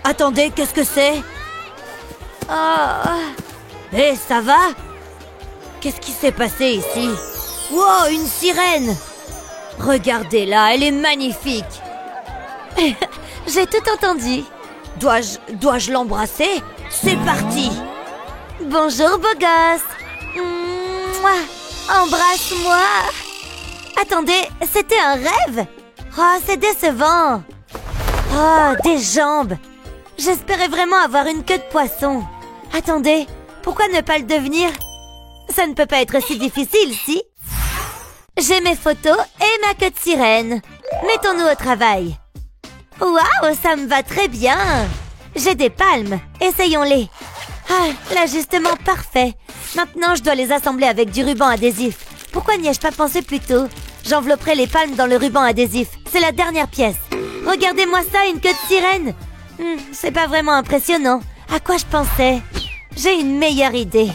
Attendez, qu'est-ce que c'est? Oh. Hé, ça va? Qu'est-ce qui s'est passé ici? Wow, une sirène! Regardez-la, elle est magnifique! J'ai tout entendu. Dois-je l'embrasser? C'est parti! Bonjour, beau gosse. Mouah. Embrasse-moi. Attendez, c'était un rêve? Oh, c'est décevant. Oh, des jambes. J'espérais vraiment avoir une queue de poisson. Attendez, pourquoi ne pas le devenir? Ça ne peut pas être si difficile, si? J'ai mes photos et ma queue de sirène. Mettons-nous au travail. Waouh, ça me va très bien. J'ai des palmes. Essayons-les. Ah, l'ajustement parfait. Maintenant, je dois les assembler avec du ruban adhésif. Pourquoi n'y ai-je pas pensé plus tôt? J'envelopperai les palmes dans le ruban adhésif. C'est la dernière pièce. Regardez-moi ça, une queue de sirène. C'est pas vraiment impressionnant. À quoi je pensais? J'ai une meilleure idée.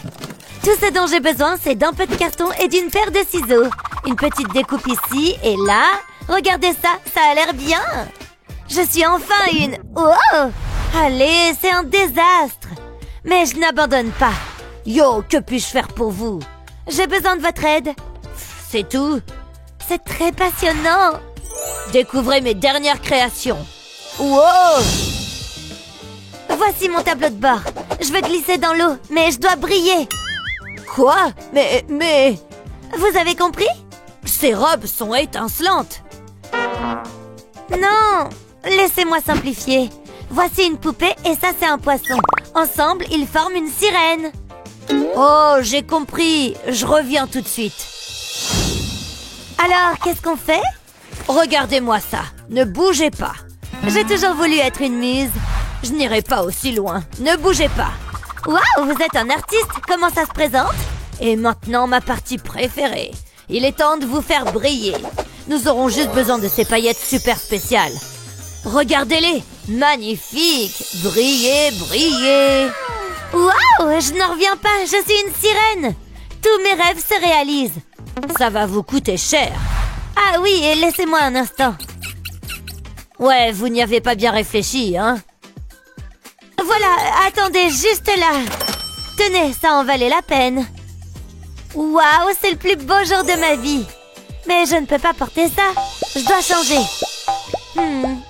Tout ce dont j'ai besoin, c'est d'un peu de carton et d'une paire de ciseaux. Une petite découpe ici et là. Regardez ça, ça a l'air bien. Je suis enfin une... Oh! Allez, c'est un désastre. Mais je n'abandonne pas. Yo, que puis-je faire pour vous? J'ai besoin de votre aide. C'est tout? C'est très passionnant. Découvrez mes dernières créations. Wow! Voici mon tableau de bord. Je veux glisser dans l'eau, mais je dois briller. Quoi? Mais... Vous avez compris? Ces robes sont étincelantes. Non! Laissez-moi simplifier. Voici une poupée et ça c'est un poisson. Ensemble, ils forment une sirène. Oh, j'ai compris. Je reviens tout de suite. Alors, qu'est-ce qu'on fait? Regardez-moi ça. Ne bougez pas. J'ai toujours voulu être une muse. Je n'irai pas aussi loin. Ne bougez pas. Waouh, vous êtes un artiste. Comment ça se présente? Et maintenant, ma partie préférée. Il est temps de vous faire briller. Nous aurons juste besoin de ces paillettes super spéciales. Regardez-les. Magnifiques. Brillez, brillez. Waouh, je n'en reviens pas. Je suis une sirène. Tous mes rêves se réalisent. Ça va vous coûter cher. Ah oui, et laissez-moi un instant. Ouais, vous n'y avez pas bien réfléchi, hein? Voilà, attendez, juste là. Tenez, ça en valait la peine. Waouh, c'est le plus beau jour de ma vie. Mais je ne peux pas porter ça. Je dois changer.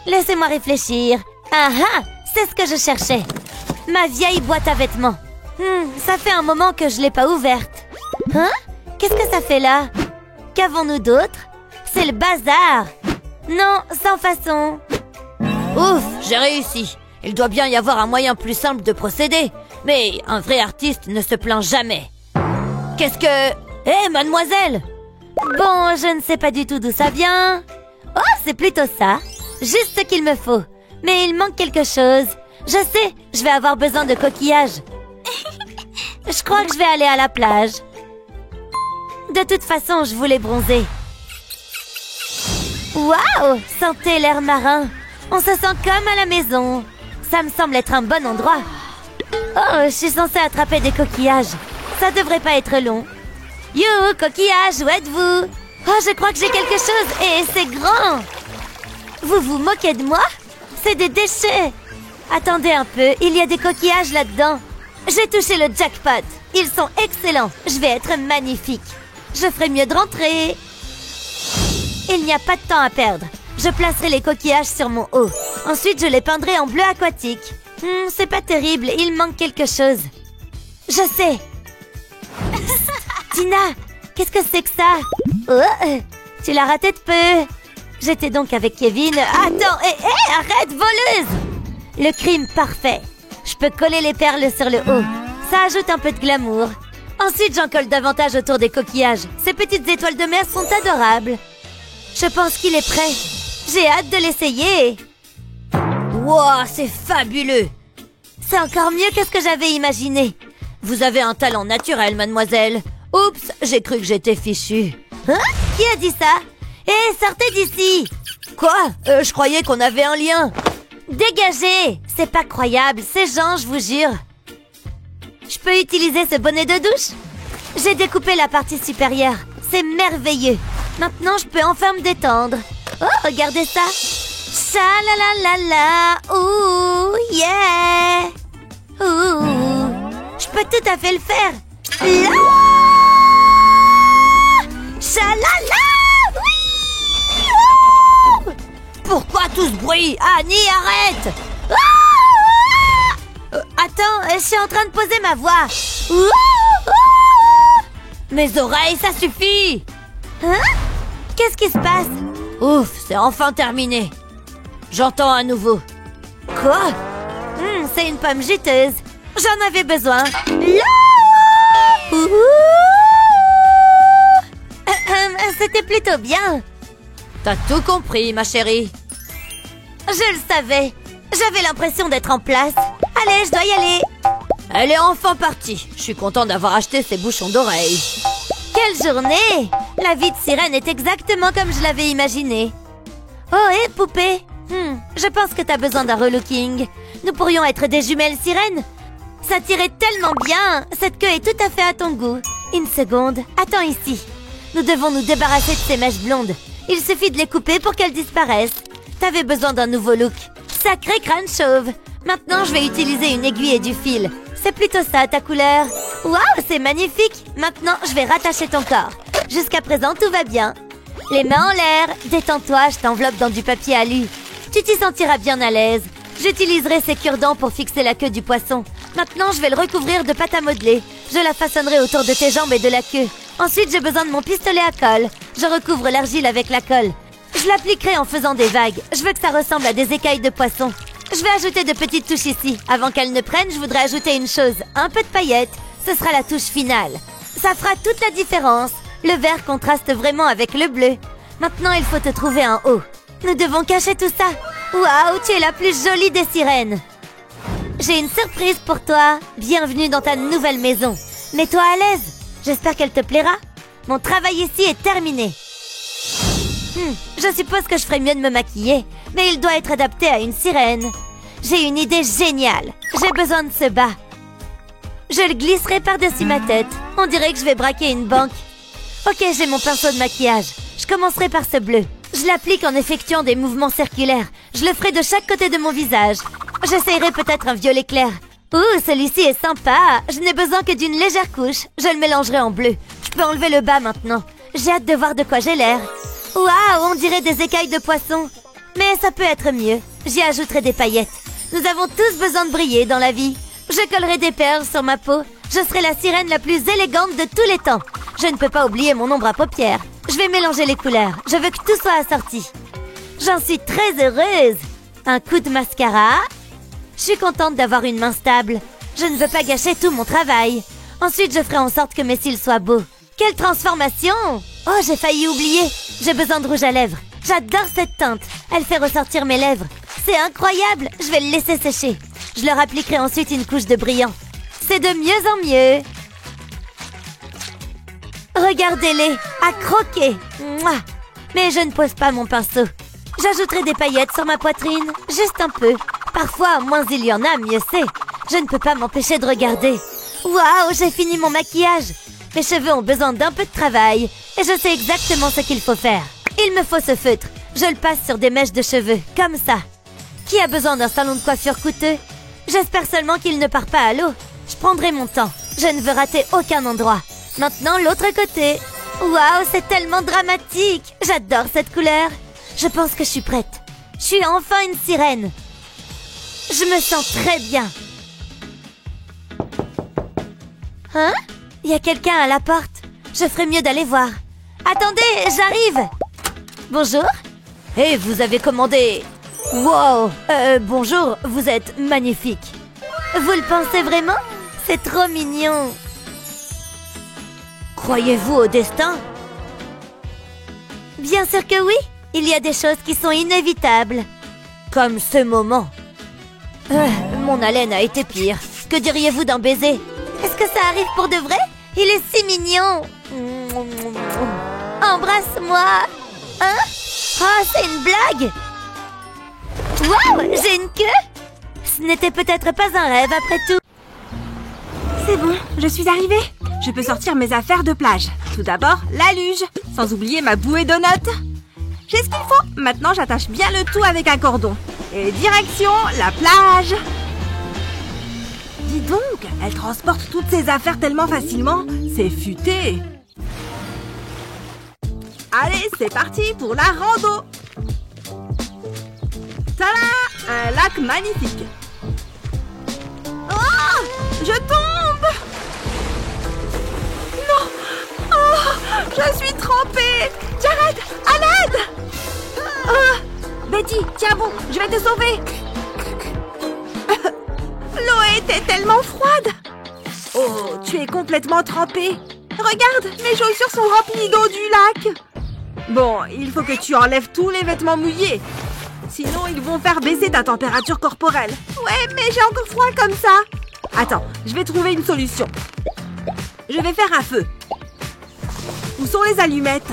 Laissez-moi réfléchir. Ah ah, c'est ce que je cherchais. Ma vieille boîte à vêtements. Ça fait un moment que je l'ai pas ouverte. Hein? Qu'est-ce que ça fait là? Qu'avons-nous d'autre? C'est le bazar. Non, sans façon. Ouf, j'ai réussi. Il doit bien y avoir un moyen plus simple de procéder. Mais un vrai artiste ne se plaint jamais. Qu'est-ce que... Hé, mademoiselle! Bon, je ne sais pas du tout d'où ça vient. Oh, c'est plutôt ça. Juste ce qu'il me faut. Mais il manque quelque chose. Je sais, je vais avoir besoin de coquillages. Je crois que je vais aller à la plage. De toute façon, je voulais bronzer. Waouh! Sentez l'air marin. On se sent comme à la maison. Ça me semble être un bon endroit. Oh, je suis censée attraper des coquillages. Ça devrait pas être long. You, coquillage, où êtes-vous? Oh, je crois que j'ai quelque chose et c'est grand. Vous vous moquez de moi? C'est des déchets. Attendez un peu, il y a des coquillages là-dedans. J'ai touché le jackpot. Ils sont excellents. Je vais être magnifique. Je ferai mieux de rentrer. Il n'y a pas de temps à perdre. Je placerai les coquillages sur mon haut. Ensuite, je les peindrai en bleu aquatique. C'est pas terrible, il manque quelque chose. Je sais. Tina, qu'est-ce que c'est que ça? Oh, tu l'as raté de peu. J'étais donc avec Kevin. Attends, arrête, voleuse! Le crime parfait. Je peux coller les perles sur le haut. Ça ajoute un peu de glamour. Ensuite, j'en colle davantage autour des coquillages. Ces petites étoiles de mer sont adorables. Je pense qu'il est prêt. J'ai hâte de l'essayer. Wow, c'est fabuleux. C'est encore mieux que ce que j'avais imaginé. Vous avez un talent naturel, mademoiselle. Oups, j'ai cru que j'étais fichue. Hein? Qui a dit ça? Hé, sortez d'ici! Quoi? Je croyais qu'on avait un lien. Dégagez! C'est pas croyable, c'est Jean, je vous jure. Je peux utiliser ce bonnet de douche? J'ai découpé la partie supérieure. C'est merveilleux. Maintenant, je peux enfin me détendre. Oh, regardez ça! Cha-la-la-la-la. Ouh, yeah. Ouh, je peux tout à fait le faire. Là. Cha-la-la. Oui. Ouh. Pourquoi tout ce bruit? Annie, arrête! Attends, je suis en train de poser ma voix. Mes oreilles, ça suffit! Hein? Qu'est-ce qui se passe? Ouf, c'est enfin terminé. J'entends à nouveau. Quoi? C'est une pomme juteuse. J'en avais besoin. C'était plutôt bien. T'as tout compris, ma chérie. Je le savais. J'avais l'impression d'être en place. Allez, je dois y aller. Elle est enfin partie. Je suis content d'avoir acheté ces bouchons d'oreilles. Quelle journée! La vie de sirène est exactement comme je l'avais imaginé. Oh, hé, poupée! Je pense que t'as besoin d'un relooking. Nous pourrions être des jumelles sirènes. Ça tirait tellement bien. Cette queue est tout à fait à ton goût. Une seconde. Attends ici. Nous devons nous débarrasser de ces mèches blondes. Il suffit de les couper pour qu'elles disparaissent. T'avais besoin d'un nouveau look. Sacré crâne chauve. Maintenant, je vais utiliser une aiguille et du fil. C'est plutôt ça, ta couleur. Waouh, c'est magnifique. Maintenant, je vais rattacher ton corps. Jusqu'à présent, tout va bien. Les mains en l'air. Détends-toi, je t'enveloppe dans du papier alu. Tu t'y sentiras bien à l'aise. J'utiliserai ces cure-dents pour fixer la queue du poisson. Maintenant, je vais le recouvrir de pâte à modeler. Je la façonnerai autour de tes jambes et de la queue. Ensuite, j'ai besoin de mon pistolet à colle. Je recouvre l'argile avec la colle. Je l'appliquerai en faisant des vagues. Je veux que ça ressemble à des écailles de poisson. Je vais ajouter de petites touches ici. Avant qu'elles ne prennent, je voudrais ajouter une chose. Un peu de paillettes. Ce sera la touche finale. Ça fera toute la différence. Le vert contraste vraiment avec le bleu. Maintenant, il faut te trouver un haut. Nous devons cacher tout ça. Waouh, tu es la plus jolie des sirènes. J'ai une surprise pour toi. Bienvenue dans ta nouvelle maison. Mets-toi à l'aise. J'espère qu'elle te plaira. Mon travail ici est terminé. Je suppose que je ferais mieux de me maquiller, mais il doit être adapté à une sirène. J'ai une idée géniale. J'ai besoin de ce bas. Je le glisserai par-dessus ma tête. On dirait que je vais braquer une banque. Ok, j'ai mon pinceau de maquillage. Je commencerai par ce bleu. Je l'applique en effectuant des mouvements circulaires. Je le ferai de chaque côté de mon visage. J'essayerai peut-être un violet clair. Ouh, celui-ci est sympa. Je n'ai besoin que d'une légère couche. Je le mélangerai en bleu. Je peux enlever le bas maintenant. J'ai hâte de voir de quoi j'ai l'air. Waouh, on dirait des écailles de poisson. Mais ça peut être mieux. J'y ajouterai des paillettes. Nous avons tous besoin de briller dans la vie. Je collerai des perles sur ma peau. Je serai la sirène la plus élégante de tous les temps. Je ne peux pas oublier mon ombre à paupières. Je vais mélanger les couleurs. Je veux que tout soit assorti. J'en suis très heureuse. Un coup de mascara. Je suis contente d'avoir une main stable. Je ne veux pas gâcher tout mon travail. Ensuite, je ferai en sorte que mes cils soient beaux. Quelle transformation! Oh, j'ai failli oublier. J'ai besoin de rouge à lèvres. J'adore cette teinte. Elle fait ressortir mes lèvres. C'est incroyable. Je vais le laisser sécher. Je leur appliquerai ensuite une couche de brillant. C'est de mieux en mieux. Regardez-les, à croquer. Mouah. Mais je ne pose pas mon pinceau. J'ajouterai des paillettes sur ma poitrine, juste un peu. Parfois, moins il y en a, mieux c'est. Je ne peux pas m'empêcher de regarder. Waouh, j'ai fini mon maquillage. Mes cheveux ont besoin d'un peu de travail et je sais exactement ce qu'il faut faire. Il me faut ce feutre. Je le passe sur des mèches de cheveux, comme ça. Qui a besoin d'un salon de coiffure coûteux? J'espère seulement qu'il ne part pas à l'eau. Je prendrai mon temps. Je ne veux rater aucun endroit. Maintenant, l'autre côté. Waouh, c'est tellement dramatique. J'adore cette couleur. Je pense que je suis prête. Je suis enfin une sirène. Je me sens très bien. Hein? Il y a quelqu'un à la porte. Je ferais mieux d'aller voir. Attendez, j'arrive. Bonjour. Hé, vous avez commandé... Wow, bonjour, vous êtes magnifique. Vous le pensez vraiment? C'est trop mignon. Croyez-vous au destin? Bien sûr que oui. Il y a des choses qui sont inévitables. Comme ce moment. Mon haleine a été pire. Que diriez-vous d'un baiser? Est-ce que ça arrive pour de vrai? Il est si mignon. Embrasse-moi. Hein? Oh, c'est une blague. Waouh, j'ai une queue. Ce n'était peut-être pas un rêve après tout. C'est bon, je suis arrivée. Je peux sortir mes affaires de plage. Tout d'abord, la luge, sans oublier ma bouée de notes. J'ai ce qu'il faut. Maintenant, j'attache bien le tout avec un cordon. Et direction la plage. Dis donc, elle transporte toutes ses affaires tellement facilement. C'est futé. Allez, c'est parti pour la rando. Tada! Un lac magnifique. Oh! Je tombe! Non! Oh! Je suis trempée! Jared! À l'aide! Betty, tiens bon, je vais te sauver! L'eau était tellement froide! Oh, tu es complètement trempée! Regarde, mes chaussures sont remplies d'eau du lac! Bon, il faut que tu enlèves tous les vêtements mouillés. Sinon, ils vont faire baisser ta température corporelle. Ouais, mais j'ai encore froid comme ça. Attends, je vais trouver une solution. Je vais faire un feu. Où sont les allumettes?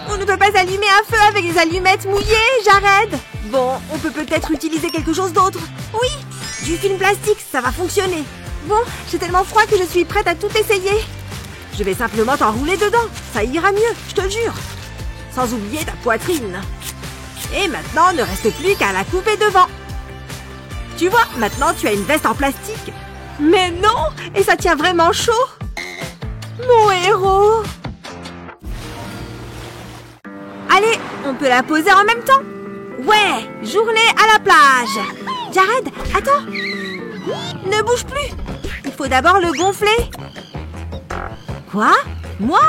On ne peut pas allumer un feu avec des allumettes mouillées, Jared. Bon, on peut peut-être utiliser quelque chose d'autre. Oui, du film plastique, ça va fonctionner. Bon, j'ai tellement froid que je suis prête à tout essayer. Je vais simplement t'enrouler dedans. Ça ira mieux, je te jure. Sans oublier ta poitrine. Et maintenant, ne reste plus qu'à la couper devant. Tu vois, maintenant tu as une veste en plastique. Mais non! Et ça tient vraiment chaud. Mon héros! Allez, on peut la poser en même temps. Ouais, journée à la plage. Jared, attends. Ne bouge plus. Il faut d'abord le gonfler. Quoi? Moi?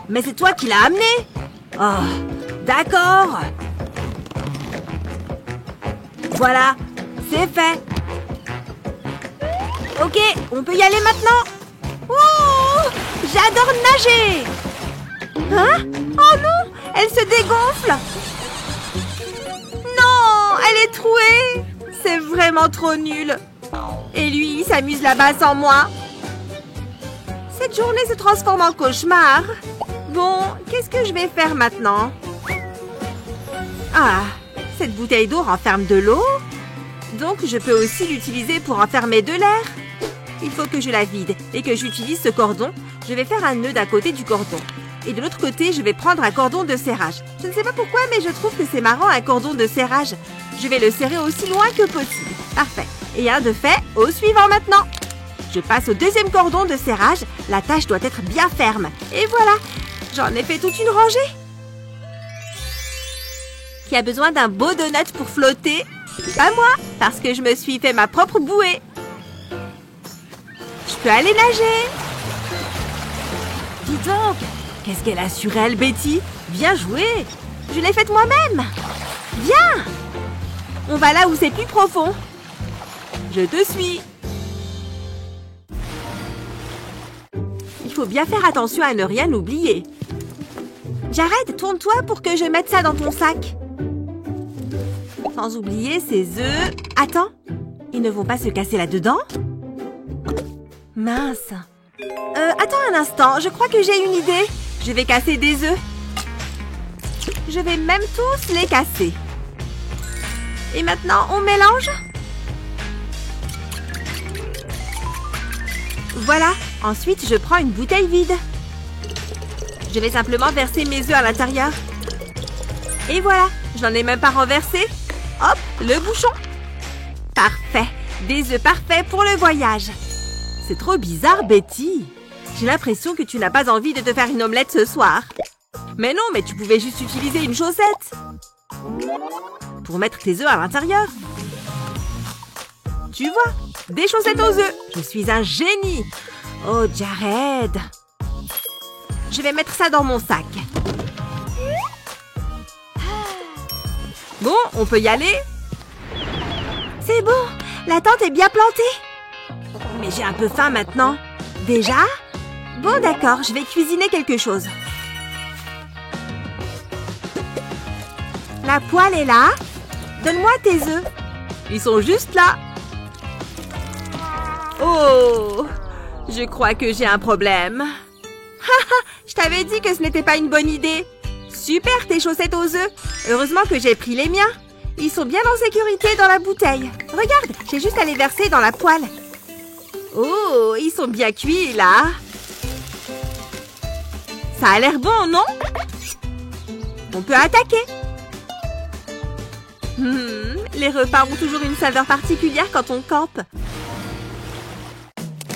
Mais c'est toi qui l'as amené. Oh, d'accord. Voilà, c'est fait. Ok, on peut y aller maintenant. Oh, j'adore nager. Hein? Oh non, elle se dégonfle. Non, elle est trouée. C'est vraiment trop nul. Et lui, il s'amuse là-bas sans moi. Cette journée se transforme en cauchemar. Bon, qu'est-ce que je vais faire maintenant? Ah, cette bouteille d'eau renferme de l'eau. Donc, je peux aussi l'utiliser pour enfermer de l'air. Il faut que je la vide et que j'utilise ce cordon. Je vais faire un nœud d'un côté du cordon. Et de l'autre côté, je vais prendre un cordon de serrage. Je ne sais pas pourquoi, mais je trouve que c'est marrant un cordon de serrage. Je vais le serrer aussi loin que possible. Parfait. Et un de fait, au suivant maintenant. Je passe au deuxième cordon de serrage. La tâche doit être bien ferme. Et voilà, j'en ai fait toute une rangée. Qui a besoin d'un beau donut pour flotter? Pas moi, parce que je me suis fait ma propre bouée. Je peux aller nager. Dis donc, qu'est-ce qu'elle a sur elle, Betty? Bien joué. Je l'ai faite moi-même. Viens. On va là où c'est plus profond. Je te suis. Il faut bien faire attention à ne rien oublier. Jared, tourne-toi pour que je mette ça dans ton sac. Sans oublier ces œufs. Attends, ils ne vont pas se casser là-dedans? Mince. Attends un instant, je crois que j'ai une idée. Je vais casser des œufs. Je vais même tous les casser. Et maintenant, on mélange. Voilà. Ensuite, je prends une bouteille vide. Je vais simplement verser mes œufs à l'intérieur. Et voilà, je n'en ai même pas renversé. Hop, le bouchon. Parfait. Des œufs parfaits pour le voyage. C'est trop bizarre, Betty. J'ai l'impression que tu n'as pas envie de te faire une omelette ce soir. Mais non, mais tu pouvais juste utiliser une chaussette. Pour mettre tes œufs à l'intérieur. Tu vois, des chaussettes aux œufs. Je suis un génie. Oh, Jared. Je vais mettre ça dans mon sac. Bon, on peut y aller? C'est bon, la tente est bien plantée. Mais j'ai un peu faim maintenant. Déjà? Bon, d'accord, je vais cuisiner quelque chose. La poêle est là. Donne-moi tes œufs. Ils sont juste là. Oh, je crois que j'ai un problème. Haha, je t'avais dit que ce n'était pas une bonne idée. Super, tes chaussettes aux œufs. Heureusement que j'ai pris les miens. Ils sont bien en sécurité dans la bouteille. Regarde, j'ai juste à les verser dans la poêle. Oh, ils sont bien cuits, là. Ça a l'air bon, non? on peut attaquer. Les repas ont toujours une saveur particulière quand on campe.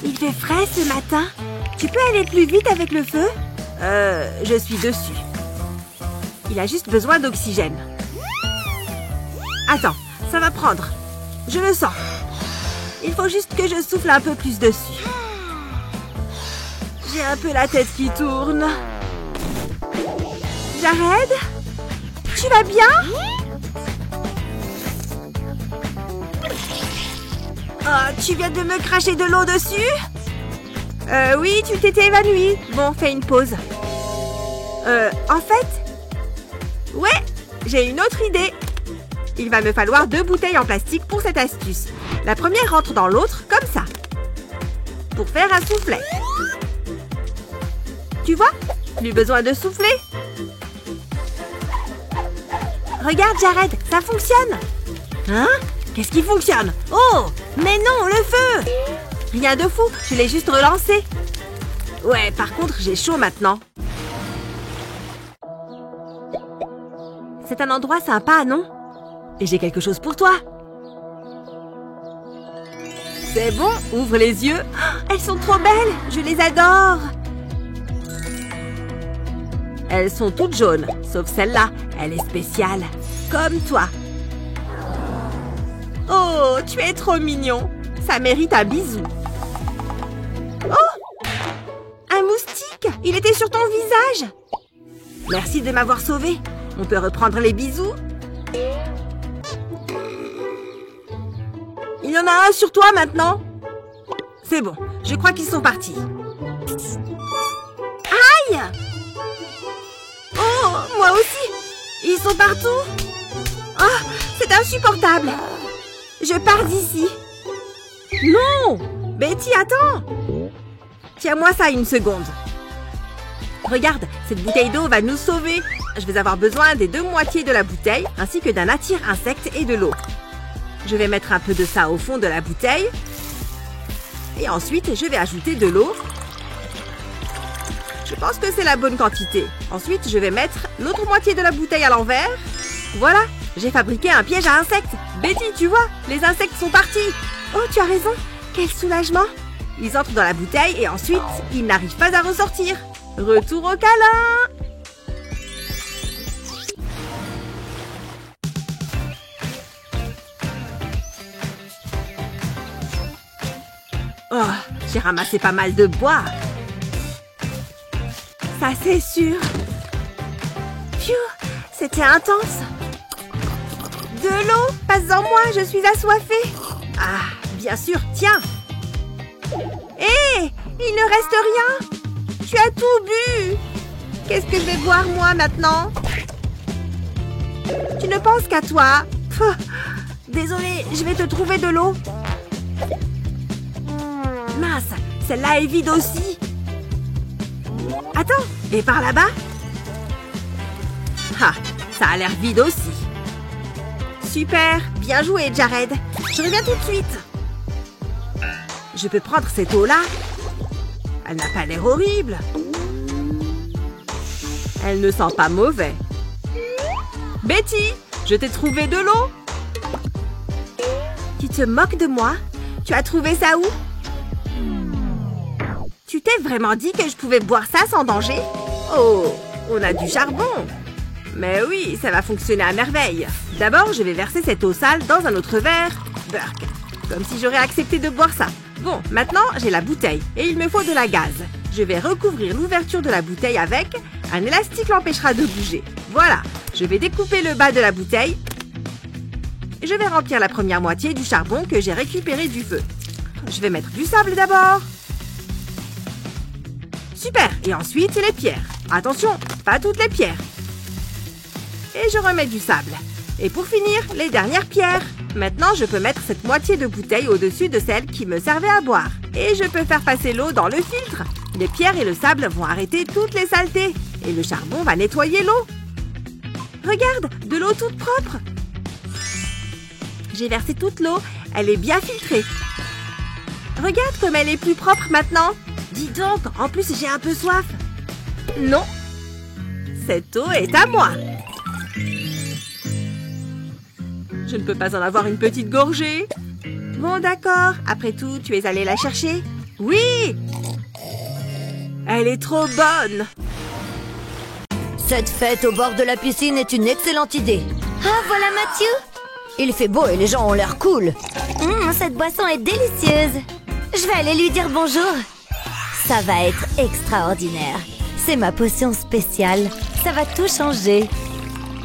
Il fait frais ce matin. Tu peux aller plus vite avec le feu? Je suis dessus. Il a juste besoin d'oxygène. Attends, ça va prendre. Je le sens. Il faut juste que je souffle un peu plus dessus. J'ai un peu la tête qui tourne. Jared? Tu vas bien? Oh, tu viens de me cracher de l'eau dessus? Oui, tu t'étais évanoui. Bon, fais une pause. En fait... Ouais, j'ai une autre idée. Il va me falloir 2 bouteilles en plastique pour cette astuce. La première rentre dans l'autre, comme ça. Pour faire un soufflet. Tu vois? Plus besoin de souffler. Regarde, Jared, ça fonctionne. Hein? Qu'est-ce qui fonctionne? Oh! Mais non, le feu! Rien de fou, je l'ai juste relancé. Ouais, par contre, j'ai chaud maintenant. C'est un endroit sympa, non? Et j'ai quelque chose pour toi. C'est bon, ouvre les yeux. Oh, elles sont trop belles, je les adore. Elles sont toutes jaunes, sauf celle-là. Elle est spéciale, comme toi. Oh, tu es trop mignon. Ça mérite un bisou. Oh! Un moustique! Il était sur ton visage. Merci de m'avoir sauvé. On peut reprendre les bisous? Il y en a un sur toi maintenant. C'est bon, je crois qu'ils sont partis. Aïe! Oh, moi aussi. Ils sont partout. Oh, c'est insupportable. Je pars d'ici. Non! Betty, attends! Tiens-moi ça une seconde. Regarde, cette bouteille d'eau va nous sauver. Je vais avoir besoin des 2 moitiés de la bouteille, ainsi que d'un attire-insectes et de l'eau. Je vais mettre un peu de ça au fond de la bouteille. Et ensuite, je vais ajouter de l'eau. Je pense que c'est la bonne quantité. Ensuite, je vais mettre l'autre moitié de la bouteille à l'envers. Voilà, j'ai fabriqué un piège à insectes. Betty, tu vois, les insectes sont partis. Oh, tu as raison. Quel soulagement. Ils entrent dans la bouteille et ensuite, ils n'arrivent pas à ressortir. Retour au câlin. Oh, j'ai ramassé pas mal de bois. Ça, c'est sûr. Phew, c'était intense. De l'eau, passe-en-moi, je suis assoiffée. Ah, bien sûr, tiens. Hé, il ne reste rien. Tu as tout bu. Qu'est-ce que je vais boire, moi, maintenant? Tu ne penses qu'à toi. Pff, désolée, je vais te trouver de l'eau. Mince, celle-là est vide aussi. Attends, et par là-bas? Ah, ça a l'air vide aussi. Super, bien joué, Jared. Je reviens tout de suite. Je peux prendre cette eau-là? Elle n'a pas l'air horrible. Elle ne sent pas mauvais. Betty, je t'ai trouvé de l'eau. Tu te moques de moi? Tu as trouvé ça où? Tu t'es vraiment dit que je pouvais boire ça sans danger? Oh, on a du charbon. Mais oui, ça va fonctionner à merveille. D'abord, je vais verser cette eau sale dans un autre verre. Burk. Comme si j'aurais accepté de boire ça. Bon, maintenant, j'ai la bouteille et il me faut de la gaz. Je vais recouvrir l'ouverture de la bouteille avec un élastique l'empêchera de bouger. Voilà, je vais découper le bas de la bouteille. Je vais remplir la première moitié du charbon que j'ai récupéré du feu. Je vais mettre du sable d'abord. Super, et ensuite les pierres. Attention, pas toutes les pierres. Et je remets du sable. Et pour finir, les dernières pierres. Maintenant, je peux mettre cette moitié de bouteille au-dessus de celle qui me servait à boire. Et je peux faire passer l'eau dans le filtre. Les pierres et le sable vont arrêter toutes les saletés. Et le charbon va nettoyer l'eau. Regarde, de l'eau toute propre. J'ai versé toute l'eau. Elle est bien filtrée. Regarde comme elle est plus propre maintenant. Dis donc, en plus j'ai un peu soif. Non. Cette eau est à moi. Je ne peux pas en avoir une petite gorgée. Bon, d'accord. Après tout, tu es allé la chercher? Oui! Elle est trop bonne. Cette fête au bord de la piscine est une excellente idée. Ah, voilà Matthew. Il fait beau et les gens ont l'air cool. Cette boisson est délicieuse. Je vais aller lui dire bonjour. Ça va être extraordinaire. C'est ma potion spéciale. Ça va tout changer.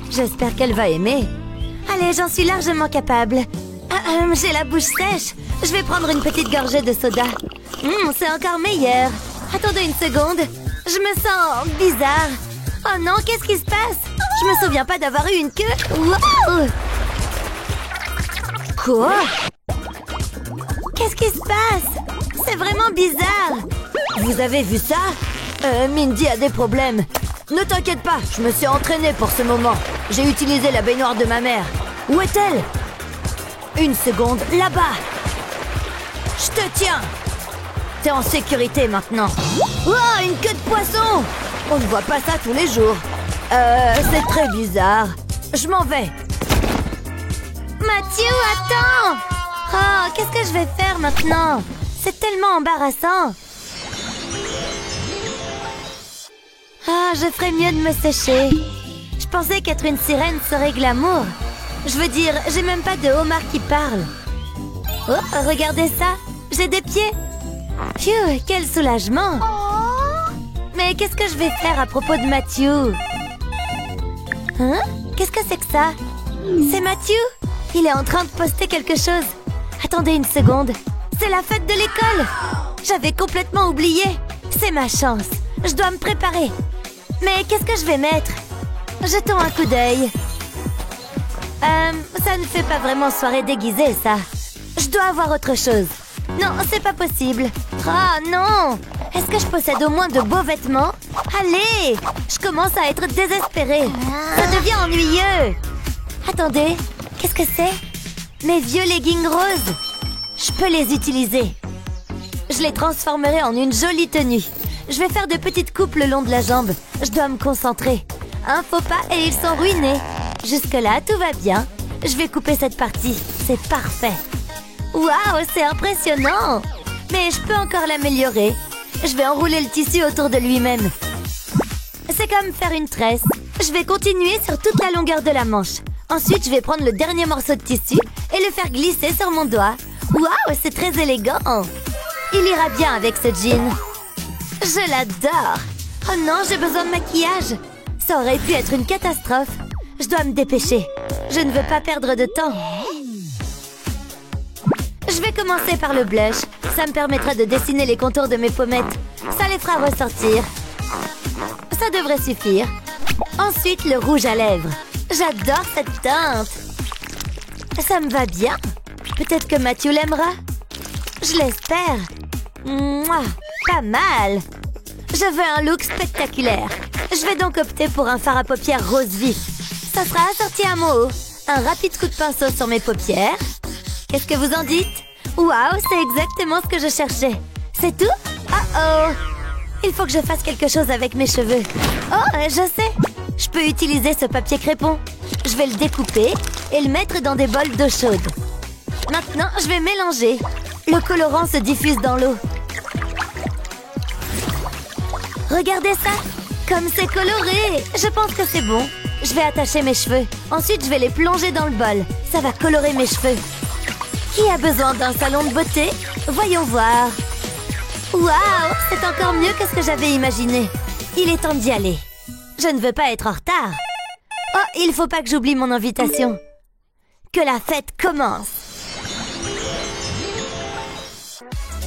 J'espère qu'elle va aimer. Allez, j'en suis largement capable. J'ai la bouche sèche. Je vais prendre une petite gorgée de soda. C'est encore meilleur. Attendez une seconde. Je me sens bizarre. Oh non, qu'est-ce qui se passe? Je me souviens pas d'avoir eu une queue. Wow! Quoi? Qu'est-ce qui se passe? C'est vraiment bizarre. Vous avez vu ça? Mindy a des problèmes. Ne t'inquiète pas, je me suis entraînée pour ce moment. J'ai utilisé la baignoire de ma mère. Où est-elle? Une seconde, là-bas. Je te tiens. T'es en sécurité maintenant. Oh, une queue de poisson! On ne voit pas ça tous les jours. C'est très bizarre. Je m'en vais. Matthew, attends! Oh, qu'est-ce que je vais faire maintenant? C'est tellement embarrassant. Ah, je ferais mieux de me sécher. Je pensais qu'être une sirène serait glamour. Je veux dire, j'ai même pas de homard qui parle. Oh, regardez ça. J'ai des pieds. Phew, quel soulagement. Mais qu'est-ce que je vais faire à propos de Matthew? Hein? Qu'est-ce que c'est que ça? C'est Matthew? Il est en train de poster quelque chose. Attendez une seconde. C'est la fête de l'école. J'avais complètement oublié. C'est ma chance. Je dois me préparer. Mais qu'est-ce que je vais mettre? Jetons un coup d'œil. Ça ne fait pas vraiment soirée déguisée, ça. Je dois avoir autre chose. Non, c'est pas possible. Oh non! Est-ce que je possède au moins de beaux vêtements? Allez! Je commence à être désespérée. Ça devient ennuyeux. Attendez, qu'est-ce que c'est? Mes vieux leggings roses. Je peux les utiliser. Je les transformerai en une jolie tenue. Je vais faire de petites coupes le long de la jambe. Je dois me concentrer. Un faux pas et ils sont ruinés. Jusque-là, tout va bien. Je vais couper cette partie. C'est parfait. Waouh, c'est impressionnant! Mais je peux encore l'améliorer. Je vais enrouler le tissu autour de lui-même. C'est comme faire une tresse. Je vais continuer sur toute la longueur de la manche. Ensuite, je vais prendre le dernier morceau de tissu et le faire glisser sur mon doigt. Waouh, c'est très élégant! Il ira bien avec ce jean. Je l'adore! Oh non, j'ai besoin de maquillage. Ça aurait pu être une catastrophe. Je dois me dépêcher. Je ne veux pas perdre de temps. Je vais commencer par le blush. Ça me permettra de dessiner les contours de mes pommettes. Ça les fera ressortir. Ça devrait suffire. Ensuite, le rouge à lèvres. J'adore cette teinte. Ça me va bien. Peut-être que Matthew l'aimera. Je l'espère. Mouah, pas mal. Je veux un look spectaculaire. Je vais donc opter pour un fard à paupières rose vif. Ça sera assorti à mon haut. Un rapide coup de pinceau sur mes paupières. Qu'est-ce que vous en dites? Waouh, c'est exactement ce que je cherchais. C'est tout? Oh! Il faut que je fasse quelque chose avec mes cheveux. Oh, je sais. Je peux utiliser ce papier crépon. Je vais le découper et le mettre dans des bols d'eau chaude. Maintenant, je vais mélanger. Le colorant se diffuse dans l'eau. Regardez ça! Comme c'est coloré! Je pense que c'est bon. Je vais attacher mes cheveux. Ensuite, je vais les plonger dans le bol. Ça va colorer mes cheveux. Qui a besoin d'un salon de beauté? Voyons voir. Waouh! C'est encore mieux que ce que j'avais imaginé. Il est temps d'y aller. Je ne veux pas être en retard. Oh, il faut pas que j'oublie mon invitation. Que la fête commence.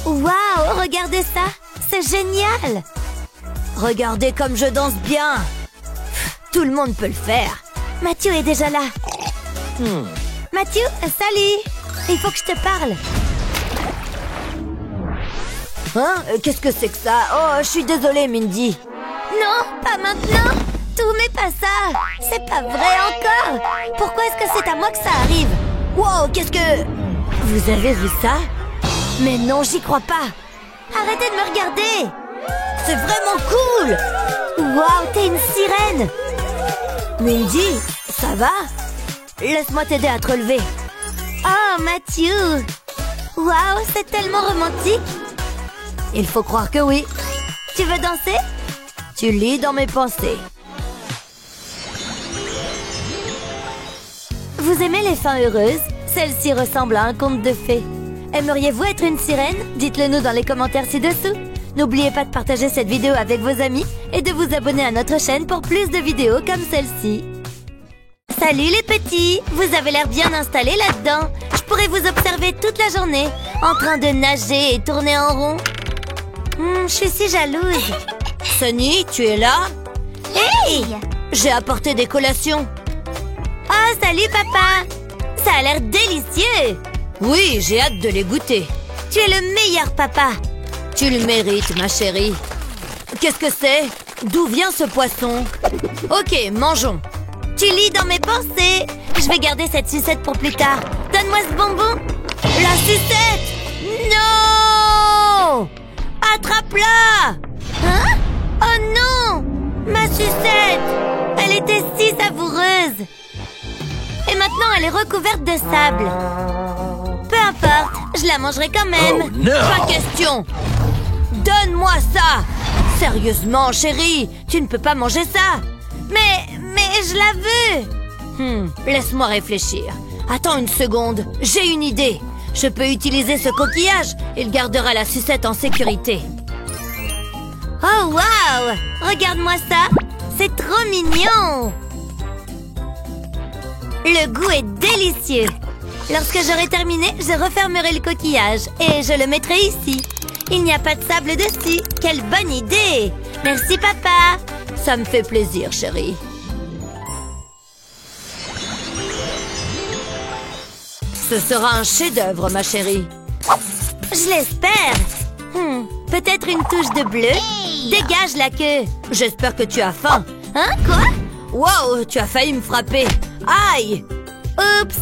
Waouh! Regardez ça! C'est génial! Regardez comme je danse bien. Tout le monde peut le faire. Matthew est déjà là. Matthew, salut! Il faut que je te parle. Hein? Qu'est-ce que c'est que ça? Oh, je suis désolée, Mindy. Non, pas maintenant. Tout mais pas ça. C'est pas vrai encore. Pourquoi est-ce que c'est à moi que ça arrive? Wow, qu'est-ce que... Vous avez vu ça? Mais non, j'y crois pas. Arrêtez de me regarder. C'est vraiment cool. Waouh, t'es une sirène! Mindy, ça va? Laisse-moi t'aider à te relever. Oh, Matthew! Waouh, c'est tellement romantique! Il faut croire que oui. Tu veux danser? Tu lis dans mes pensées. Vous aimez les fins heureuses? Celle-ci ressemble à un conte de fées. Aimeriez-vous être une sirène? Dites-le nous dans les commentaires ci-dessous. N'oubliez pas de partager cette vidéo avec vos amis et de vous abonner à notre chaîne pour plus de vidéos comme celle-ci. Salut les petits! Vous avez l'air bien installés là-dedans. Je pourrais vous observer toute la journée, en train de nager et tourner en rond. Je suis si jalouse. Sunny, tu es là? Hey! J'ai apporté des collations. Oh, salut papa! Ça a l'air délicieux! Oui, j'ai hâte de les goûter. Tu es le meilleur papa! Tu le mérites, ma chérie. Qu'est-ce que c'est? D'où vient ce poisson? Ok, mangeons. Tu lis dans mes pensées! Je vais garder cette sucette pour plus tard. Donne-moi ce bonbon! La sucette! Non! Attrape-la! Hein? Oh non! Ma sucette! Elle était si savoureuse! Et maintenant, elle est recouverte de sable. Peu importe, je la mangerai quand même. Oh, no. Pas question! Donne-moi ça! Sérieusement, chérie, tu ne peux pas manger ça! Mais je la veux! Laisse-moi réfléchir. Attends une seconde, j'ai une idée. Je peux utiliser ce coquillage. Il gardera la sucette en sécurité. Oh, waouh! Regarde-moi ça! C'est trop mignon! Le goût est délicieux! Lorsque j'aurai terminé, je refermerai le coquillage et je le mettrai ici. Il n'y a pas de sable dessus. Quelle bonne idée! Merci, papa! Ça me fait plaisir, chérie. Ce sera un chef-d'œuvre, ma chérie. Je l'espère! Peut-être une touche de bleu? Dégage la queue! J'espère que tu as faim. Hein, quoi? Wow, tu as failli me frapper. Aïe! Oups!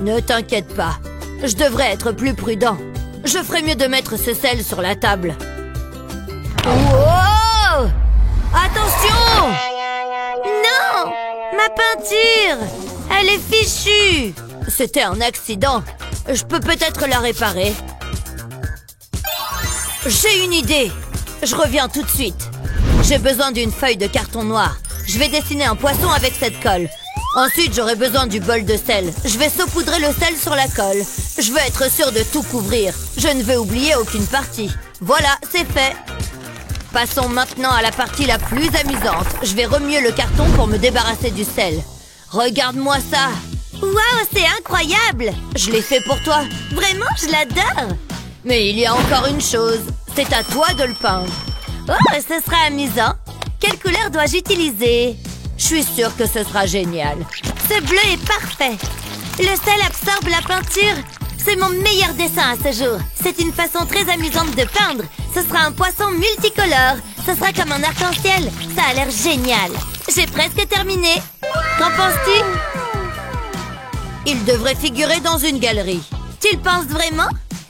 Ne t'inquiète pas. Je devrais être plus prudent. Je ferais mieux de mettre ce sel sur la table. Wow! Attention! Non! Ma peinture! Elle est fichue! C'était un accident. Je peux peut-être la réparer. J'ai une idée. Je reviens tout de suite. J'ai besoin d'une feuille de carton noir. Je vais dessiner un poisson avec cette colle. Ensuite, j'aurai besoin du bol de sel. Je vais saupoudrer le sel sur la colle. Je veux être sûre de tout couvrir. Je ne veux oublier aucune partie. Voilà, c'est fait. Passons maintenant à la partie la plus amusante. Je vais remuer le carton pour me débarrasser du sel. Regarde-moi ça. Waouh, c'est incroyable! Je l'ai fait pour toi. Vraiment, je l'adore! Mais il y a encore une chose. C'est à toi de le peindre. Oh, ce sera amusant. Quelle couleur dois-je utiliser? Je suis sûre que ce sera génial. Ce bleu est parfait. Le sel absorbe la peinture. C'est mon meilleur dessin à ce jour. C'est une façon très amusante de peindre. Ce sera un poisson multicolore. Ce sera comme un arc-en-ciel. Ça a l'air génial. J'ai presque terminé. Qu'en penses-tu? Il devrait figurer dans une galerie. Tu le penses vraiment?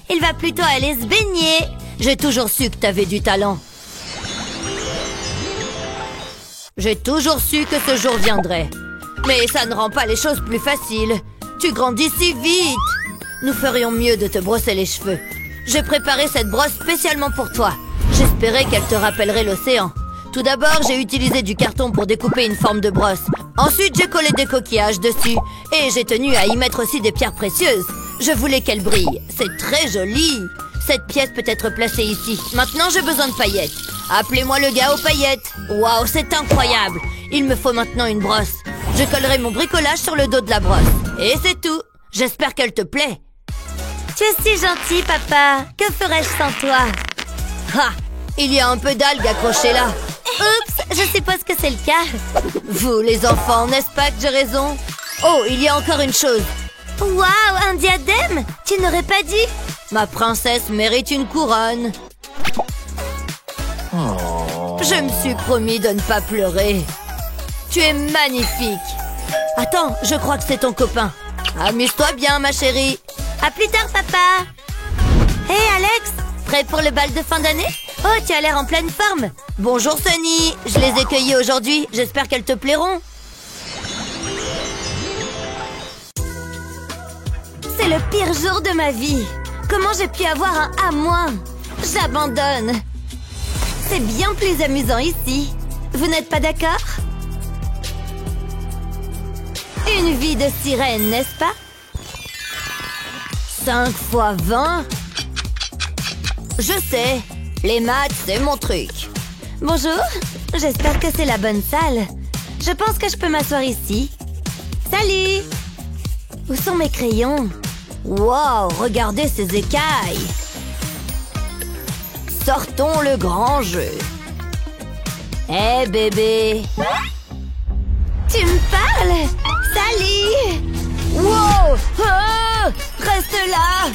Il va plutôt aller se baigner. J'ai toujours su que t'avais du talent. J'ai toujours su que ce jour viendrait. Mais ça ne rend pas les choses plus faciles. Tu grandis si vite. Nous ferions mieux de te brosser les cheveux. J'ai préparé cette brosse spécialement pour toi. J'espérais qu'elle te rappellerait l'océan. Tout d'abord, j'ai utilisé du carton pour découper une forme de brosse. Ensuite, j'ai collé des coquillages dessus. Et j'ai tenu à y mettre aussi des pierres précieuses. Je voulais qu'elle brille. C'est très joli. Cette pièce peut être placée ici. Maintenant, j'ai besoin de paillettes. Appelez-moi le gars aux paillettes. Waouh, c'est incroyable. Il me faut maintenant une brosse. Je collerai mon bricolage sur le dos de la brosse. Et c'est tout. J'espère qu'elle te plaît. Tu es si gentil, papa. Que ferais-je sans toi? Ah, il y a un peu d'algues accrochées là. Oups, je suppose que c'est le cas. Vous, les enfants, n'est-ce pas que j'ai raison? Oh, il y a encore une chose. Waouh, un diadème? Tu n'aurais pas dit? Ma princesse mérite une couronne. Je me suis promis de ne pas pleurer. Tu es magnifique. Attends, je crois que c'est ton copain. Amuse-toi bien, ma chérie. À plus tard, papa. Hé, Alex, prêt pour le bal de fin d'année? Oh, tu as l'air en pleine forme. Bonjour Sunny, je les ai cueillis aujourd'hui. J'espère qu'elles te plairont. C'est le pire jour de ma vie. Comment j'ai pu avoir un A-? J'abandonne. C'est bien plus amusant ici. Vous n'êtes pas d'accord? Une vie de sirène, n'est-ce pas? 5 fois 20? Je sais, les maths, c'est mon truc. Bonjour, j'espère que c'est la bonne salle. Je pense que je peux m'asseoir ici. Salut! Où sont mes crayons? Wow, regardez ces écailles. Sortons le grand jeu. Hé bébé. Tu me parles? Salut! Wow! Oh, reste là!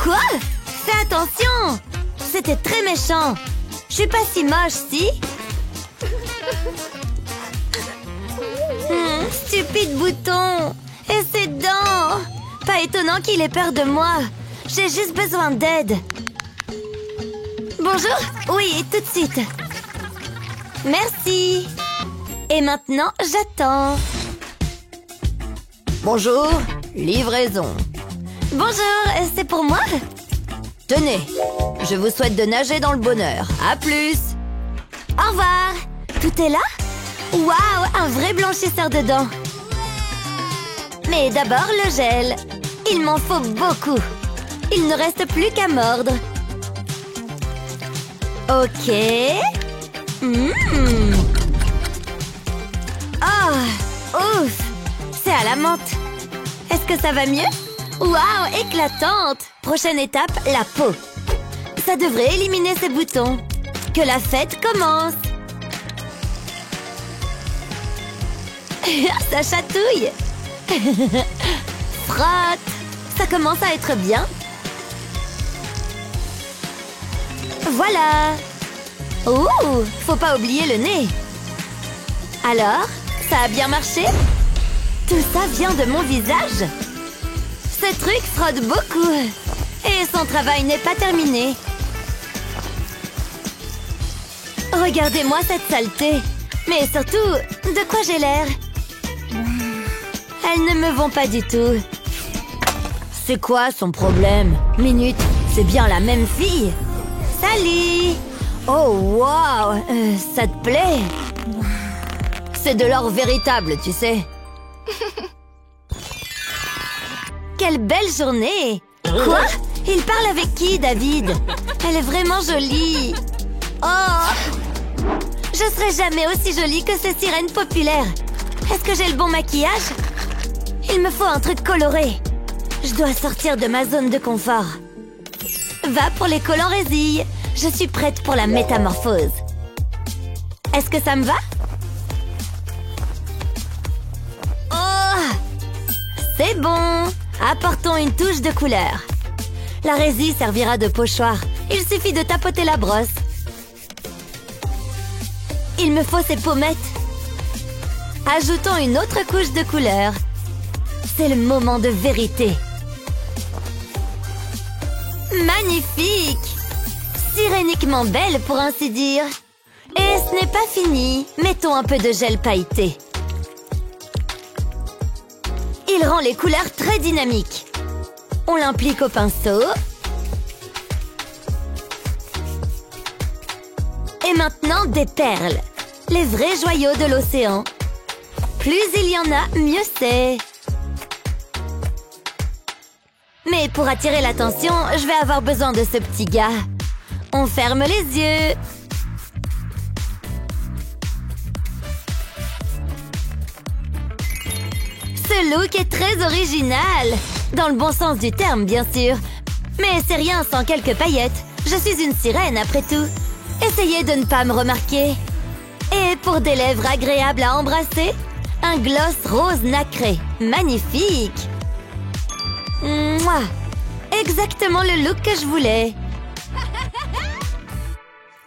Quoi? Fais attention! C'était très méchant. Je suis pas si moche, si? Stupide bouton! Et ses dents! Pas étonnant qu'il ait peur de moi. J'ai juste besoin d'aide. Bonjour? Oui, tout de suite. Merci. Et maintenant, j'attends. Bonjour, livraison. Bonjour, c'est pour moi? Tenez, je vous souhaite de nager dans le bonheur. À plus! Au revoir! Tout est là? Waouh, un vrai blanchisseur de dents. Mais d'abord, le gel. Il m'en faut beaucoup. Il ne reste plus qu'à mordre. Ok. Oh, ouf! C'est à la menthe. Est-ce que ça va mieux? Waouh, éclatante! Prochaine étape, la peau. Ça devrait éliminer ces boutons. Que la fête commence! Ça chatouille! Frotte! Ça commence à être bien. Voilà! Ouh! Faut pas oublier le nez. Alors, ça a bien marché? Tout ça vient de mon visage. Ce truc frotte beaucoup. Et son travail n'est pas terminé. Regardez-moi cette saleté. Mais surtout, de quoi j'ai l'air? Elles ne me vont pas du tout. C'est quoi son problème? Minute, c'est bien la même fille. Salut! Oh, wow! Ça te plaît? C'est de l'or véritable, tu sais. Quelle belle journée! Quoi? Il parle avec qui, David? Elle est vraiment jolie. Oh! Je serai jamais aussi jolie que ces sirènes populaires. Est-ce que j'ai le bon maquillage? Il me faut un truc coloré. Je dois sortir de ma zone de confort. Va pour les collants résilles. Je suis prête pour la métamorphose. Est-ce que ça me va? Oh! C'est bon! Apportons une touche de couleur. La résille servira de pochoir. Il suffit de tapoter la brosse. Il me faut ces pommettes. Ajoutons une autre couche de couleur. C'est le moment de vérité. Magnifique! Siréniquement belle, pour ainsi dire. Et ce n'est pas fini. Mettons un peu de gel pailleté. Il rend les couleurs très dynamiques. On l'implique au pinceau. Et maintenant, des perles. Les vrais joyaux de l'océan. Plus il y en a, mieux c'est. Mais pour attirer l'attention, je vais avoir besoin de ce petit gars. On ferme les yeux. Ce look est très original. Dans le bon sens du terme, bien sûr. Mais c'est rien sans quelques paillettes. Je suis une sirène, après tout. Essayez de ne pas me remarquer. Et pour des lèvres agréables à embrasser, un gloss rose nacré. Magnifique! Mouah! Exactement le look que je voulais.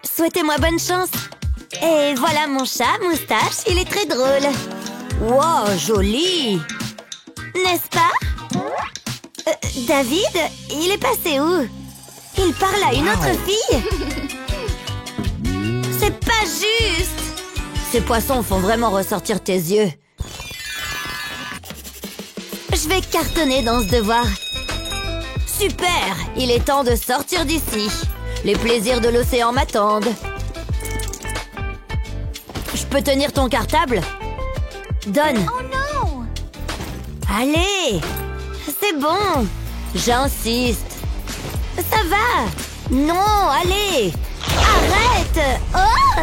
Souhaitez-moi bonne chance. Et voilà mon chat, Moustache, il est très drôle. Wow, joli! N'est-ce pas? David, il est passé où? Il parle à une autre fille? juste. Ces poissons font vraiment ressortir tes yeux. Je vais cartonner dans ce devoir. Super! Il est temps de sortir d'ici. Les plaisirs de l'océan m'attendent. Je peux tenir ton cartable? Donne. Oh non! Allez! C'est bon. J'insiste. Ça va. Non, allez! Arrête! Oh!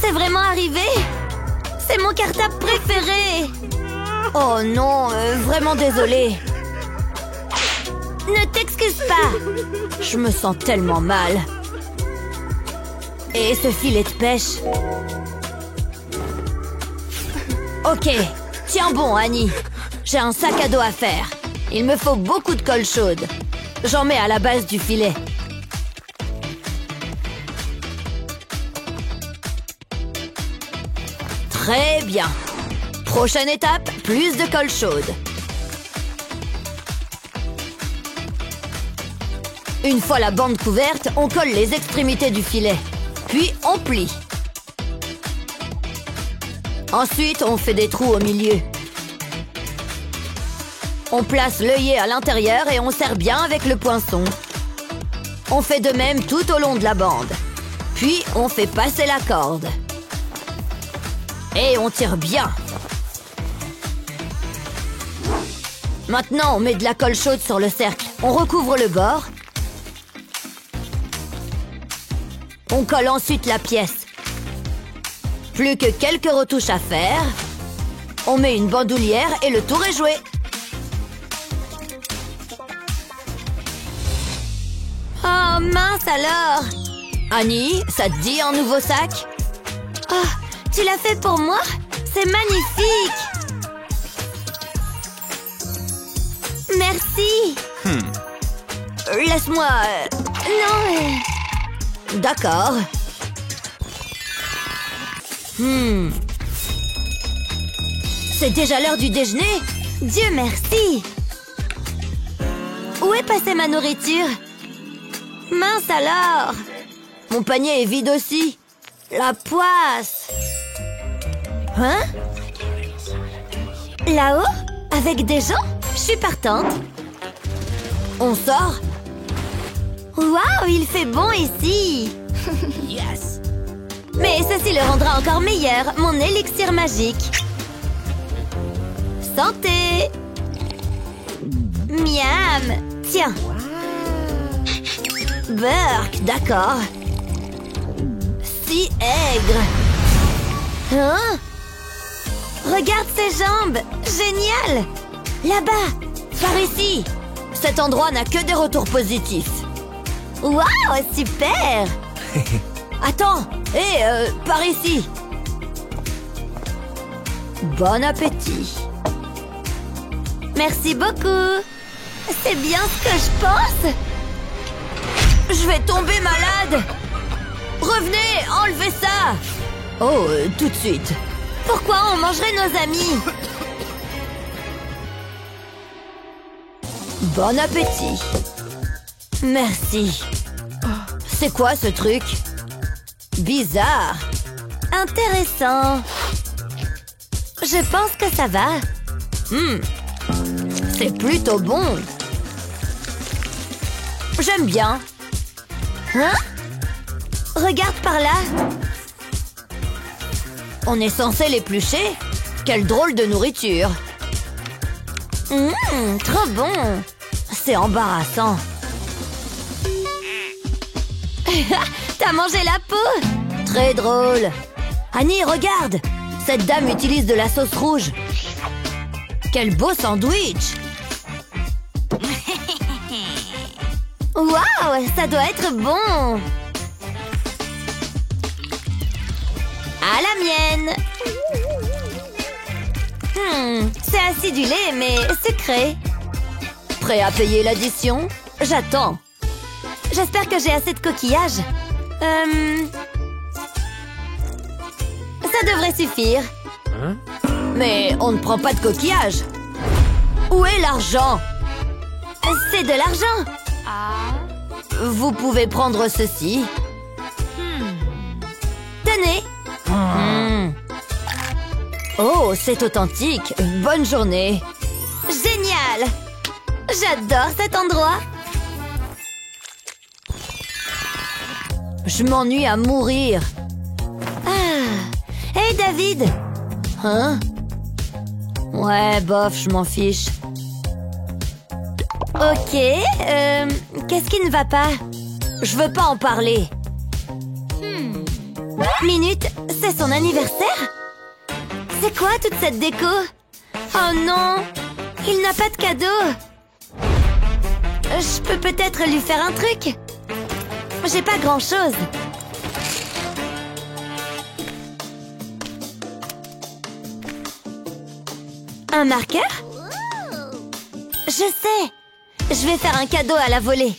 C'est vraiment arrivé? C'est mon cartable préféré! Oh non, vraiment désolée. Ne t'excuse pas! Je me sens tellement mal. Et ce filet de pêche? Ok, tiens bon, Annie. J'ai un sac à dos à faire. Il me faut beaucoup de colle chaude. J'en mets à la base du filet. Très bien. Prochaine étape, plus de colle chaude. Une fois la bande couverte, on colle les extrémités du filet. Puis on plie. Ensuite, on fait des trous au milieu. On place l'œillet à l'intérieur et on serre bien avec le poinçon. On fait de même tout au long de la bande. Puis, on fait passer la corde. Et on tire bien. Maintenant, on met de la colle chaude sur le cercle. On recouvre le bord. On colle ensuite la pièce. Plus que quelques retouches à faire. On met une bandoulière et le tour est joué. Oh mince alors! Annie, ça te dit un nouveau sac? Oh, tu l'as fait pour moi? C'est magnifique! Merci! Laisse-moi... Non! D'accord. C'est déjà l'heure du déjeuner? Dieu merci! Où est passée ma nourriture? Mince alors! Mon panier est vide aussi. La poisse. Hein? Là-haut? Avec des gens? Je suis partante. On sort? Waouh, il fait bon ici! Yes! Mais ceci le rendra encore meilleur, mon élixir magique. Santé! Miam! Tiens! Burk, d'accord. Si aigre. Hein? Regarde ses jambes! Génial! Là-bas! Par ici! Cet endroit n'a que des retours positifs. Waouh, super! Attends! Hé, par ici! Bon appétit! Merci beaucoup! C'est bien ce que je pense! Je vais tomber malade! Revenez, enlevez ça! Oh, tout de suite. Pourquoi on mangerait nos amis? Bon appétit. Merci. C'est quoi ce truc? Bizarre. Intéressant. Je pense que ça va. C'est plutôt bon. J'aime bien. Hein? Regarde par là. On est censé l'éplucher? Quelle drôle de nourriture. Trop bon. C'est embarrassant. T'as mangé la peau? Très drôle. Annie, regarde. Cette dame utilise de la sauce rouge. Quel beau sandwich. Waouh, ça doit être bon. À la mienne. C'est acidulé, mais sucré. Prêt à payer l'addition? J'attends. J'espère que j'ai assez de coquillages. Ça devrait suffire. Mais on ne prend pas de coquillages. Où est l'argent? C'est de l'argent. Vous pouvez prendre ceci. Oh, c'est authentique. Bonne journée. Génial! J'adore cet endroit. Je m'ennuie à mourir. Hey David! Hein? Ouais, bof, je m'en fiche. Ok, qu'est-ce qui ne va pas? Je veux pas en parler. Minute, c'est son anniversaire? C'est quoi toute cette déco? Oh non! Il n'a pas de cadeau! Je peux peut-être lui faire un truc? J'ai pas grand-chose. Un marqueur? Je sais! Je vais faire un cadeau à la volée.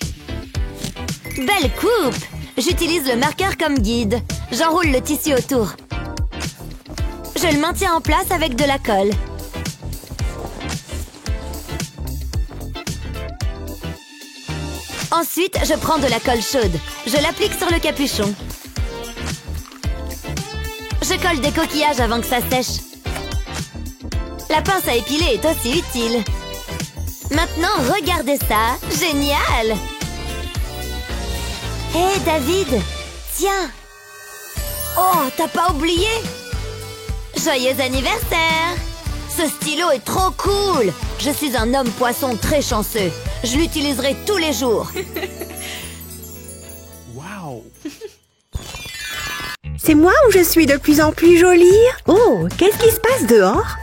Belle coupe! J'utilise le marqueur comme guide. J'enroule le tissu autour. Je le maintiens en place avec de la colle. Ensuite, je prends de la colle chaude. Je l'applique sur le capuchon. Je colle des coquillages avant que ça sèche. La pince à épiler est aussi utile. Maintenant, regardez ça. Génial! Hé, David! Tiens! Oh, t'as pas oublié? Joyeux anniversaire! Ce stylo est trop cool. Je suis un homme poisson très chanceux. Je l'utiliserai tous les jours. Wow. C'est moi ou je suis de plus en plus jolie? Oh, qu'est-ce qui se passe dehors?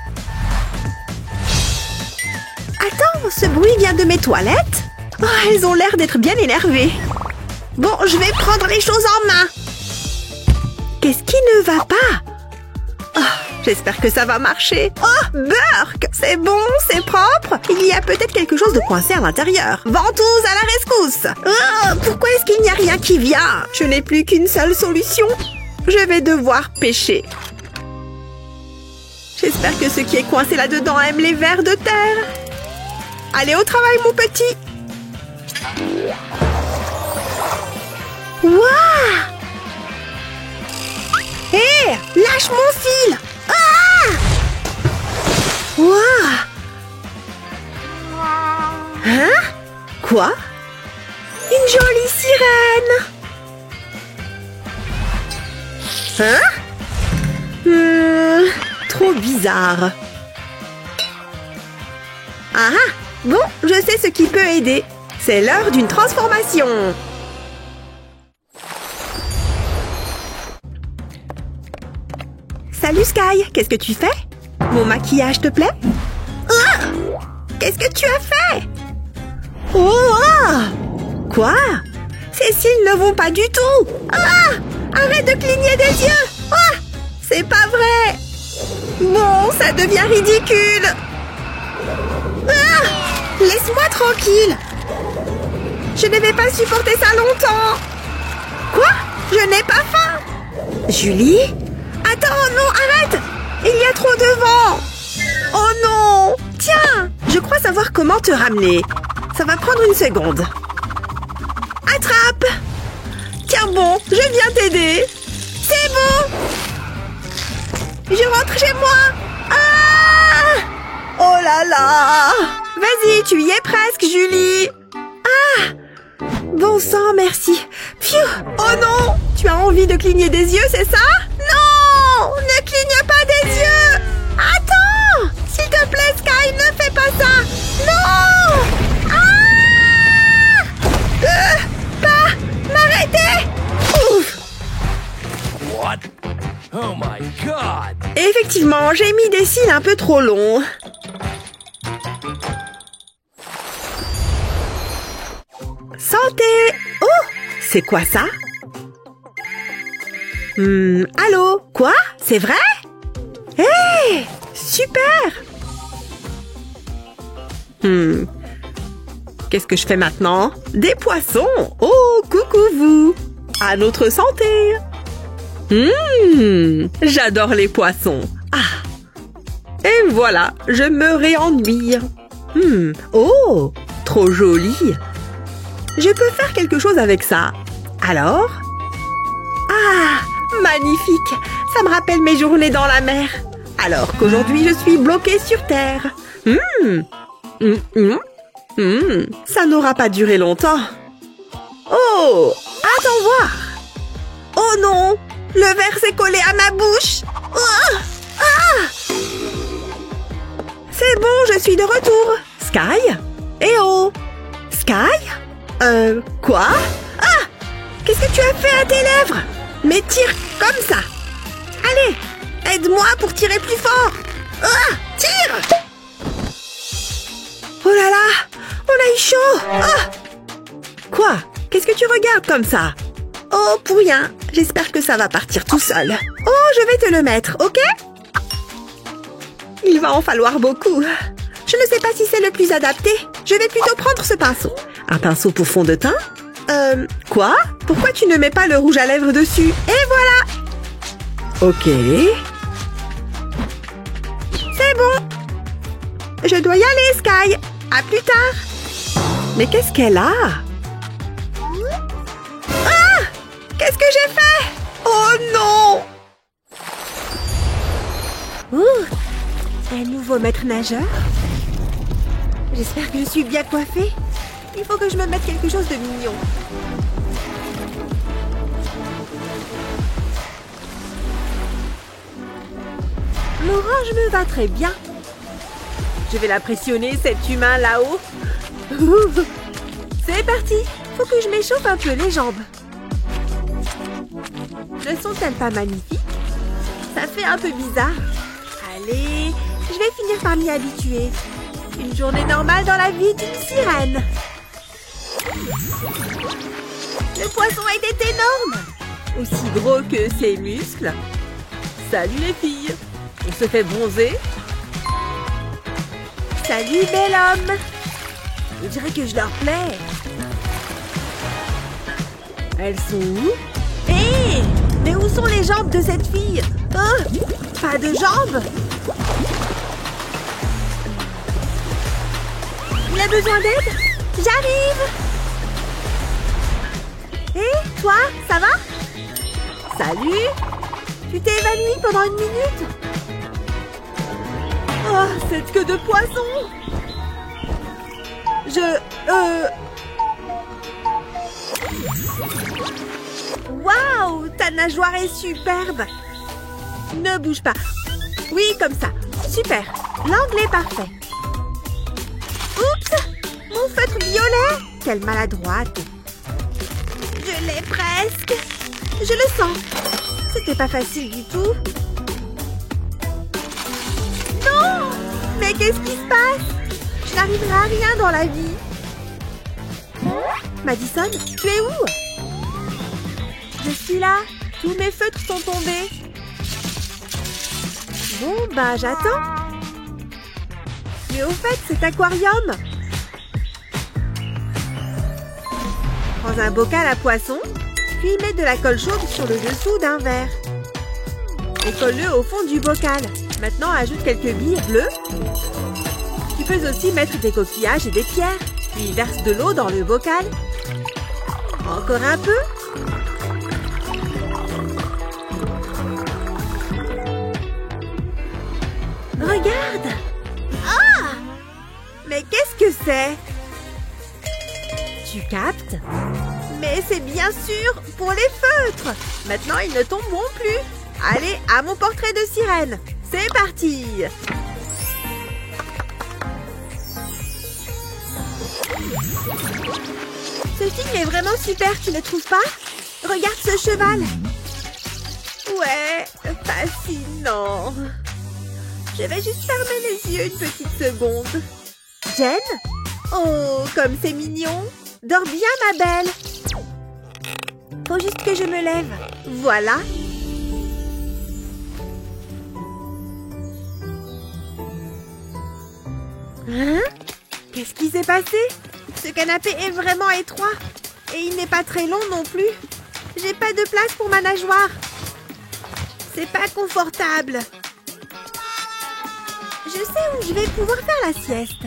Attends, ce bruit vient de mes toilettes? Oh, elles ont l'air d'être bien énervées. Bon, je vais prendre les choses en main. Qu'est-ce qui ne va pas? Oh, j'espère que ça va marcher. Oh, Burk! C'est bon, c'est propre. Il y a peut-être quelque chose de coincé à l'intérieur. Ventouse à la rescousse! Oh, pourquoi est-ce qu'il n'y a rien qui vient? Je n'ai plus qu'une seule solution. Je vais devoir pêcher. J'espère que ce qui est coincé là-dedans aime les vers de terre. Allez au travail, mon petit. Waouh! Hé! Lâche mon fil! Ah! Waouh! Hein? Quoi? Une jolie sirène! Hein? Trop bizarre. Ah! Bon, je sais ce qui peut aider. C'est l'heure d'une transformation. Salut Sky, qu'est-ce que tu fais? Mon maquillage te plaît? Ah! Qu'est-ce que tu as fait? Oh! Ah! Quoi? Ces cils ne vont pas du tout! Ah! Arrête de cligner des yeux! Ah! C'est pas vrai! Bon, ça devient ridicule! Ah! Laisse-moi tranquille! Je ne vais pas supporter ça longtemps! Quoi? Je n'ai pas faim! Julie? Attends, non, arrête! Il y a trop de vent! Oh non! Tiens! Je crois savoir comment te ramener. Ça va prendre une seconde. Attrape! Tiens bon, je viens t'aider. C'est bon! Je rentre chez moi! Ah! Oh là là! Vas-y, tu y es presque, Julie! Ah! Bon sang, merci. Pfiou! Oh non! Tu as envie de cligner des yeux, c'est ça? Non! Ne cligne pas des yeux! Attends! S'il te plaît, Sky, ne fais pas ça! Non! Ah! Pas! M'arrêter! Ouf! What? Oh my god! Effectivement, j'ai mis des cils un peu trop longs. Santé! Oh! C'est quoi ça? Allô? Quoi? C'est vrai? Hé! Super! Qu'est-ce que je fais maintenant? Des poissons! Oh, coucou vous! À notre santé! J'adore les poissons! Ah! Et voilà, je me réennuie. Oh! Trop joli! Je peux faire quelque chose avec ça. Alors? Ah! Magnifique! Ça me rappelle mes journées dans la mer. Alors qu'aujourd'hui je suis bloquée sur Terre. Ça n'aura pas duré longtemps. Oh, attends voir. Oh non, le verre s'est collé à ma bouche. C'est bon, je suis de retour. Sky? Eh oh! Sky? Quoi? Ah! Qu'est-ce que tu as fait à tes lèvres? Mais tire comme ça. Allez, aide-moi pour tirer plus fort. Ah! Tire! Oh là là! On a eu chaud! Ah! Quoi? Qu'est-ce que tu regardes comme ça? Oh, pour rien. J'espère que ça va partir tout seul. Oh, je vais te le mettre, ok? Il va en falloir beaucoup. Je ne sais pas si c'est le plus adapté. Je vais plutôt prendre ce pinceau. Un pinceau pour fond de teint? Quoi? Pourquoi tu ne mets pas le rouge à lèvres dessus? Et voilà! Ok. C'est bon. Je dois y aller, Sky. À plus tard. Mais qu'est-ce qu'elle a? Ah! Qu'est-ce que j'ai fait? Oh non! Un nouveau maître nageur? J'espère que je suis bien coiffée. Il faut que je me mette quelque chose de mignon. L'orange me va très bien. Je vais l'impressionner, cet humain là-haut. C'est parti. Faut que je m'échauffe un peu les jambes. Ne sont-elles pas magnifiques? Ça fait un peu bizarre. Allez, je vais finir par m'y habituer. Une journée normale dans la vie d'une sirène. Le poisson était énorme. Aussi gros que ses muscles. Salut les filles. On se fait bronzer. Salut bel homme. On dirait que je leur plais. Elles sont où? Hé! Mais où sont les jambes de cette fille? Oh, pas de jambes? Il a besoin d'aide? J'arrive! Hé, toi, ça va? Salut! Tu t'es évanouie pendant une minute? Oh, cette queue de poisson! Waouh! Ta nageoire est superbe! Ne bouge pas. Oui, comme ça. Super. L'angle est parfait. Oups! Mon feutre violet! Quelle maladroite! Je l'ai presque! Je le sens! C'était pas facile du tout. Non! Mais qu'est-ce qui se passe? Je n'arriverai à rien dans la vie. Madison, tu es où? Je suis là. Tous mes feutres sont tombés. Bon, bah j'attends. Mais au fait, cet aquarium. Prends un bocal à poisson, puis mets de la colle chaude sur le dessous d'un verre. Et colle-le au fond du bocal. Maintenant, ajoute quelques billes bleues. Tu peux aussi mettre des coquillages et des pierres. Puis verse de l'eau dans le bocal. Encore un peu. Regarde! Ah! Mais qu'est-ce que c'est? Tu captes? Mais c'est bien sûr pour les feutres! Maintenant, ils ne tomberont plus! Allez, à mon portrait de sirène! C'est parti! Ce film est vraiment super, tu ne trouves pas? Regarde ce cheval! Ouais, fascinant! Je vais juste fermer les yeux une petite seconde. Jen? Oh, comme c'est mignon! Dors bien, ma belle! Faut juste que je me lève. Voilà. Hein? Qu'est-ce qui s'est passé? Ce canapé est vraiment étroit. Et il n'est pas très long non plus. J'ai pas de place pour ma nageoire. C'est pas confortable. Je sais où je vais pouvoir faire la sieste.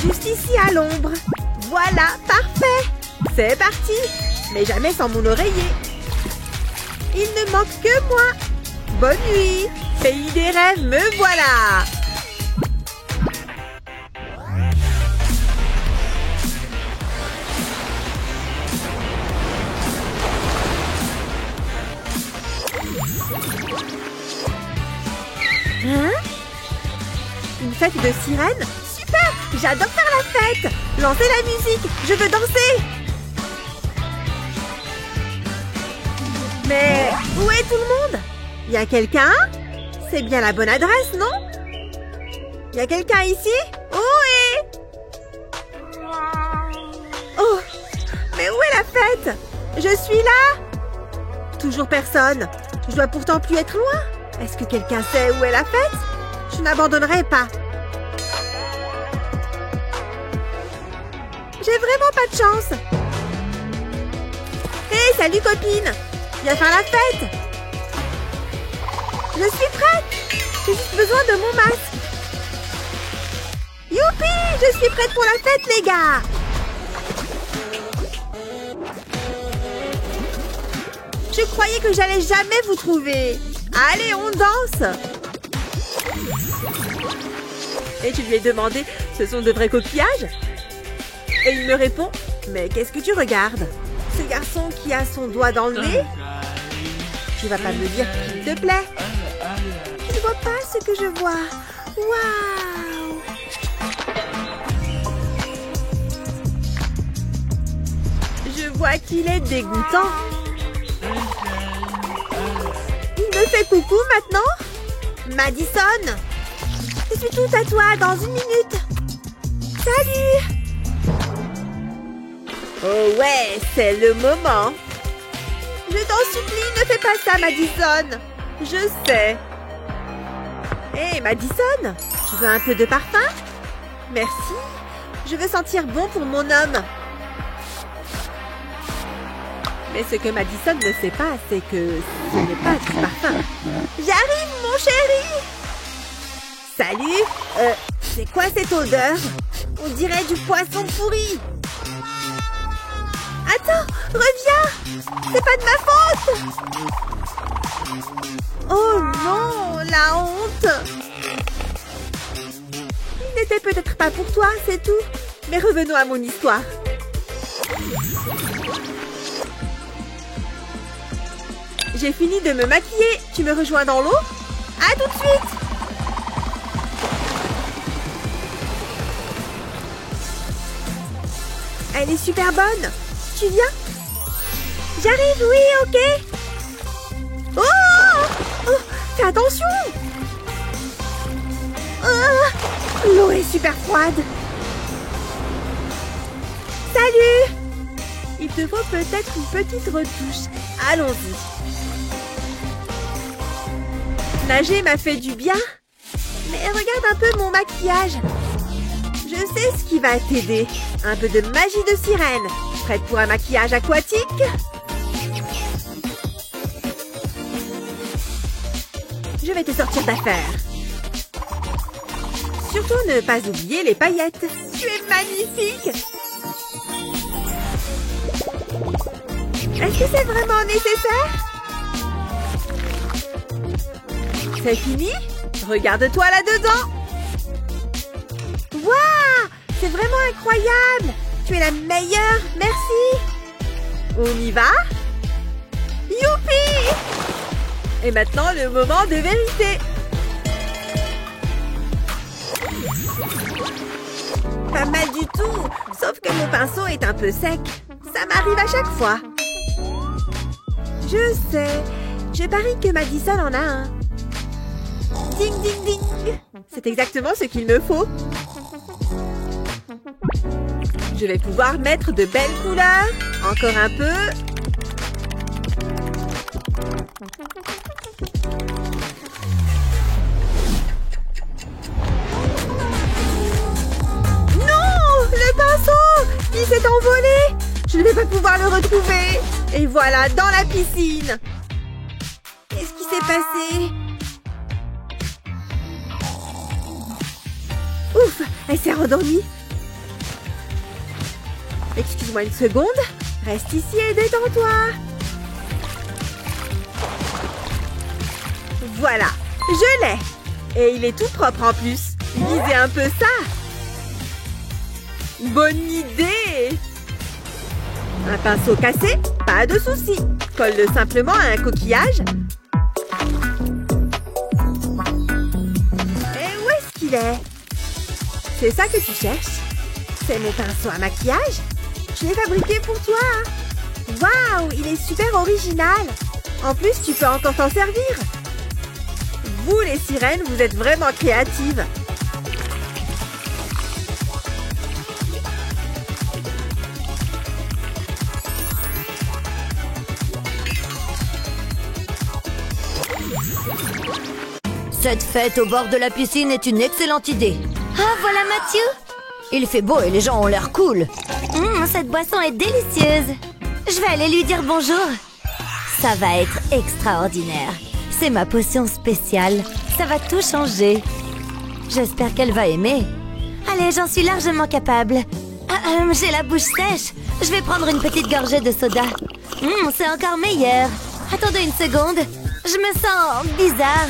Juste ici à l'ombre. Voilà, parfait. C'est parti. Mais jamais sans mon oreiller. Il ne manque que moi. Bonne nuit. Pays des rêves, me voilà. Hein? Une fête de sirènes? Super! J'adore faire la fête! Lancez la musique! Je veux danser! Mais où est tout le monde? Y a quelqu'un? C'est bien la bonne adresse, non? Y a quelqu'un ici? Oh! Mais où est la fête? Je suis là! Toujours personne. Je dois pourtant plus être loin. Est-ce que quelqu'un sait où est la fête? Je n'abandonnerai pas. J'ai vraiment pas de chance. Hé, salut copine! Viens faire la fête! Je suis prête! J'ai juste besoin de mon masque. Youpi! Je suis prête pour la fête, les gars! Je croyais que j'allais jamais vous trouver. Allez, on danse! Et je lui ai demandé, ce sont de vrais coquillages? Et il me répond, mais qu'est-ce que tu regardes? Ce garçon qui a son doigt dans le nez? Tu vas pas me dire qu'il te plaît? Tu ne vois pas ce que je vois? Waouh! Je vois qu'il est dégoûtant. Il me fait coucou maintenant? Madison! Je suis tout à toi dans une minute. Salut! Oh ouais, c'est le moment. Je t'en supplie, ne fais pas ça, Madison. Je sais. Hé, Madison, tu veux un peu de parfum? Merci. Je veux sentir bon pour mon homme. Mais ce que Madison ne sait pas, c'est que ce n'est pas du parfum. J'arrive, mon chéri! Salut! C'est quoi cette odeur? On dirait du poisson pourri. Attends, reviens! C'est pas de ma faute! Oh non, la honte! Il n'était peut-être pas pour toi, c'est tout. Mais revenons à mon histoire. J'ai fini de me maquiller. Tu me rejoins dans l'eau? À tout de suite! Elle est super bonne. Tu viens? J'arrive, oui, ok. Oh! Fais attention! L'eau est super froide. Salut! Il te faut peut-être une petite retouche. Allons-y. Nager m'a fait du bien. Mais regarde un peu mon maquillage. Je sais ce qui va t'aider. Un peu de magie de sirène. Prête pour un maquillage aquatique? Je vais te sortir d'affaire. Surtout ne pas oublier les paillettes. Tu es magnifique! Est-ce que c'est vraiment nécessaire? C'est fini? Regarde-toi là-dedans! Waouh! C'est vraiment incroyable! Tu es la meilleure, merci! On y va? Youpi! Et maintenant, le moment de vérité! Pas mal du tout, sauf que mon pinceau est un peu sec. Ça m'arrive à chaque fois. Je sais, je parie que Madison en a un. Ding, ding, ding! C'est exactement ce qu'il me faut. Je vais pouvoir mettre de belles couleurs. Encore un peu. Non! Le pinceau! Il s'est envolé! Je ne vais pas pouvoir le retrouver. Et voilà, dans la piscine. Qu'est-ce qui s'est passé? Ouf! Elle s'est rendormie. Excuse-moi une seconde. Reste ici et détends-toi. Voilà, je l'ai. Et il est tout propre en plus. Lisez un peu ça. Bonne idée. Un pinceau cassé, pas de souci. Colle-le simplement à un coquillage. Et où est-ce qu'il est? C'est ça que tu cherches? C'est mon pinceau à maquillage? Je l'ai fabriqué pour toi. Waouh, il est super original. En plus, tu peux encore t'en servir. Vous, les sirènes, vous êtes vraiment créatives. Cette fête au bord de la piscine est une excellente idée. Ah, voilà Matthew. Il fait beau et les gens ont l'air cool. Cette boisson est délicieuse. Je vais aller lui dire bonjour. Ça va être extraordinaire. C'est ma potion spéciale. Ça va tout changer. J'espère qu'elle va aimer. Allez, j'en suis largement capable. J'ai la bouche sèche. Je vais prendre une petite gorgée de soda. C'est encore meilleur. Attendez une seconde. Je me sens bizarre.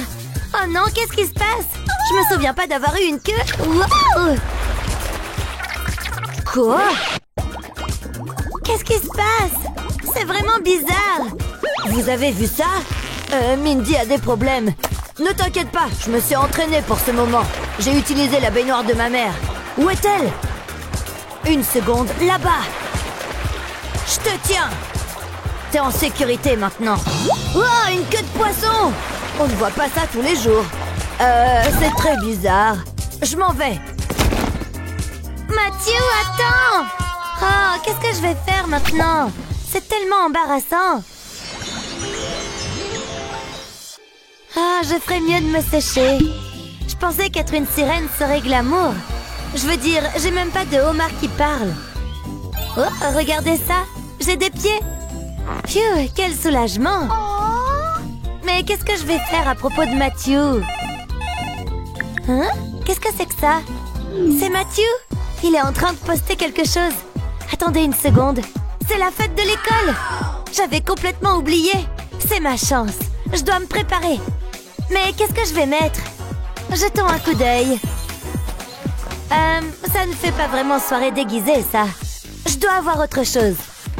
Oh non, qu'est-ce qui se passe? Je me souviens pas d'avoir eu une queue. Wow! Quoi? Qu'est-ce qui se passe? C'est vraiment bizarre. Vous avez vu ça? Mindy a des problèmes. Ne t'inquiète pas, je me suis entraînée pour ce moment. J'ai utilisé la baignoire de ma mère. Où est-elle? Une seconde, là-bas. Je te tiens. T'es en sécurité maintenant. Oh, une queue de poisson! On ne voit pas ça tous les jours. C'est très bizarre. Je m'en vais. Matthew, attends! Oh, qu'est-ce que je vais faire maintenant? C'est tellement embarrassant. Ah, je ferais mieux de me sécher. Je pensais qu'être une sirène serait glamour. Je veux dire, j'ai même pas de homard qui parle. Oh, regardez ça. J'ai des pieds. Phew, quel soulagement. Mais qu'est-ce que je vais faire à propos de Matthew? Hein? Qu'est-ce que c'est que ça? C'est Matthew? Il est en train de poster quelque chose. Attendez une seconde. C'est la fête de l'école. J'avais complètement oublié. C'est ma chance. Je dois me préparer. Mais qu'est-ce que je vais mettre? Jetons un coup d'œil. Ça ne fait pas vraiment soirée déguisée, ça. Je dois avoir autre chose.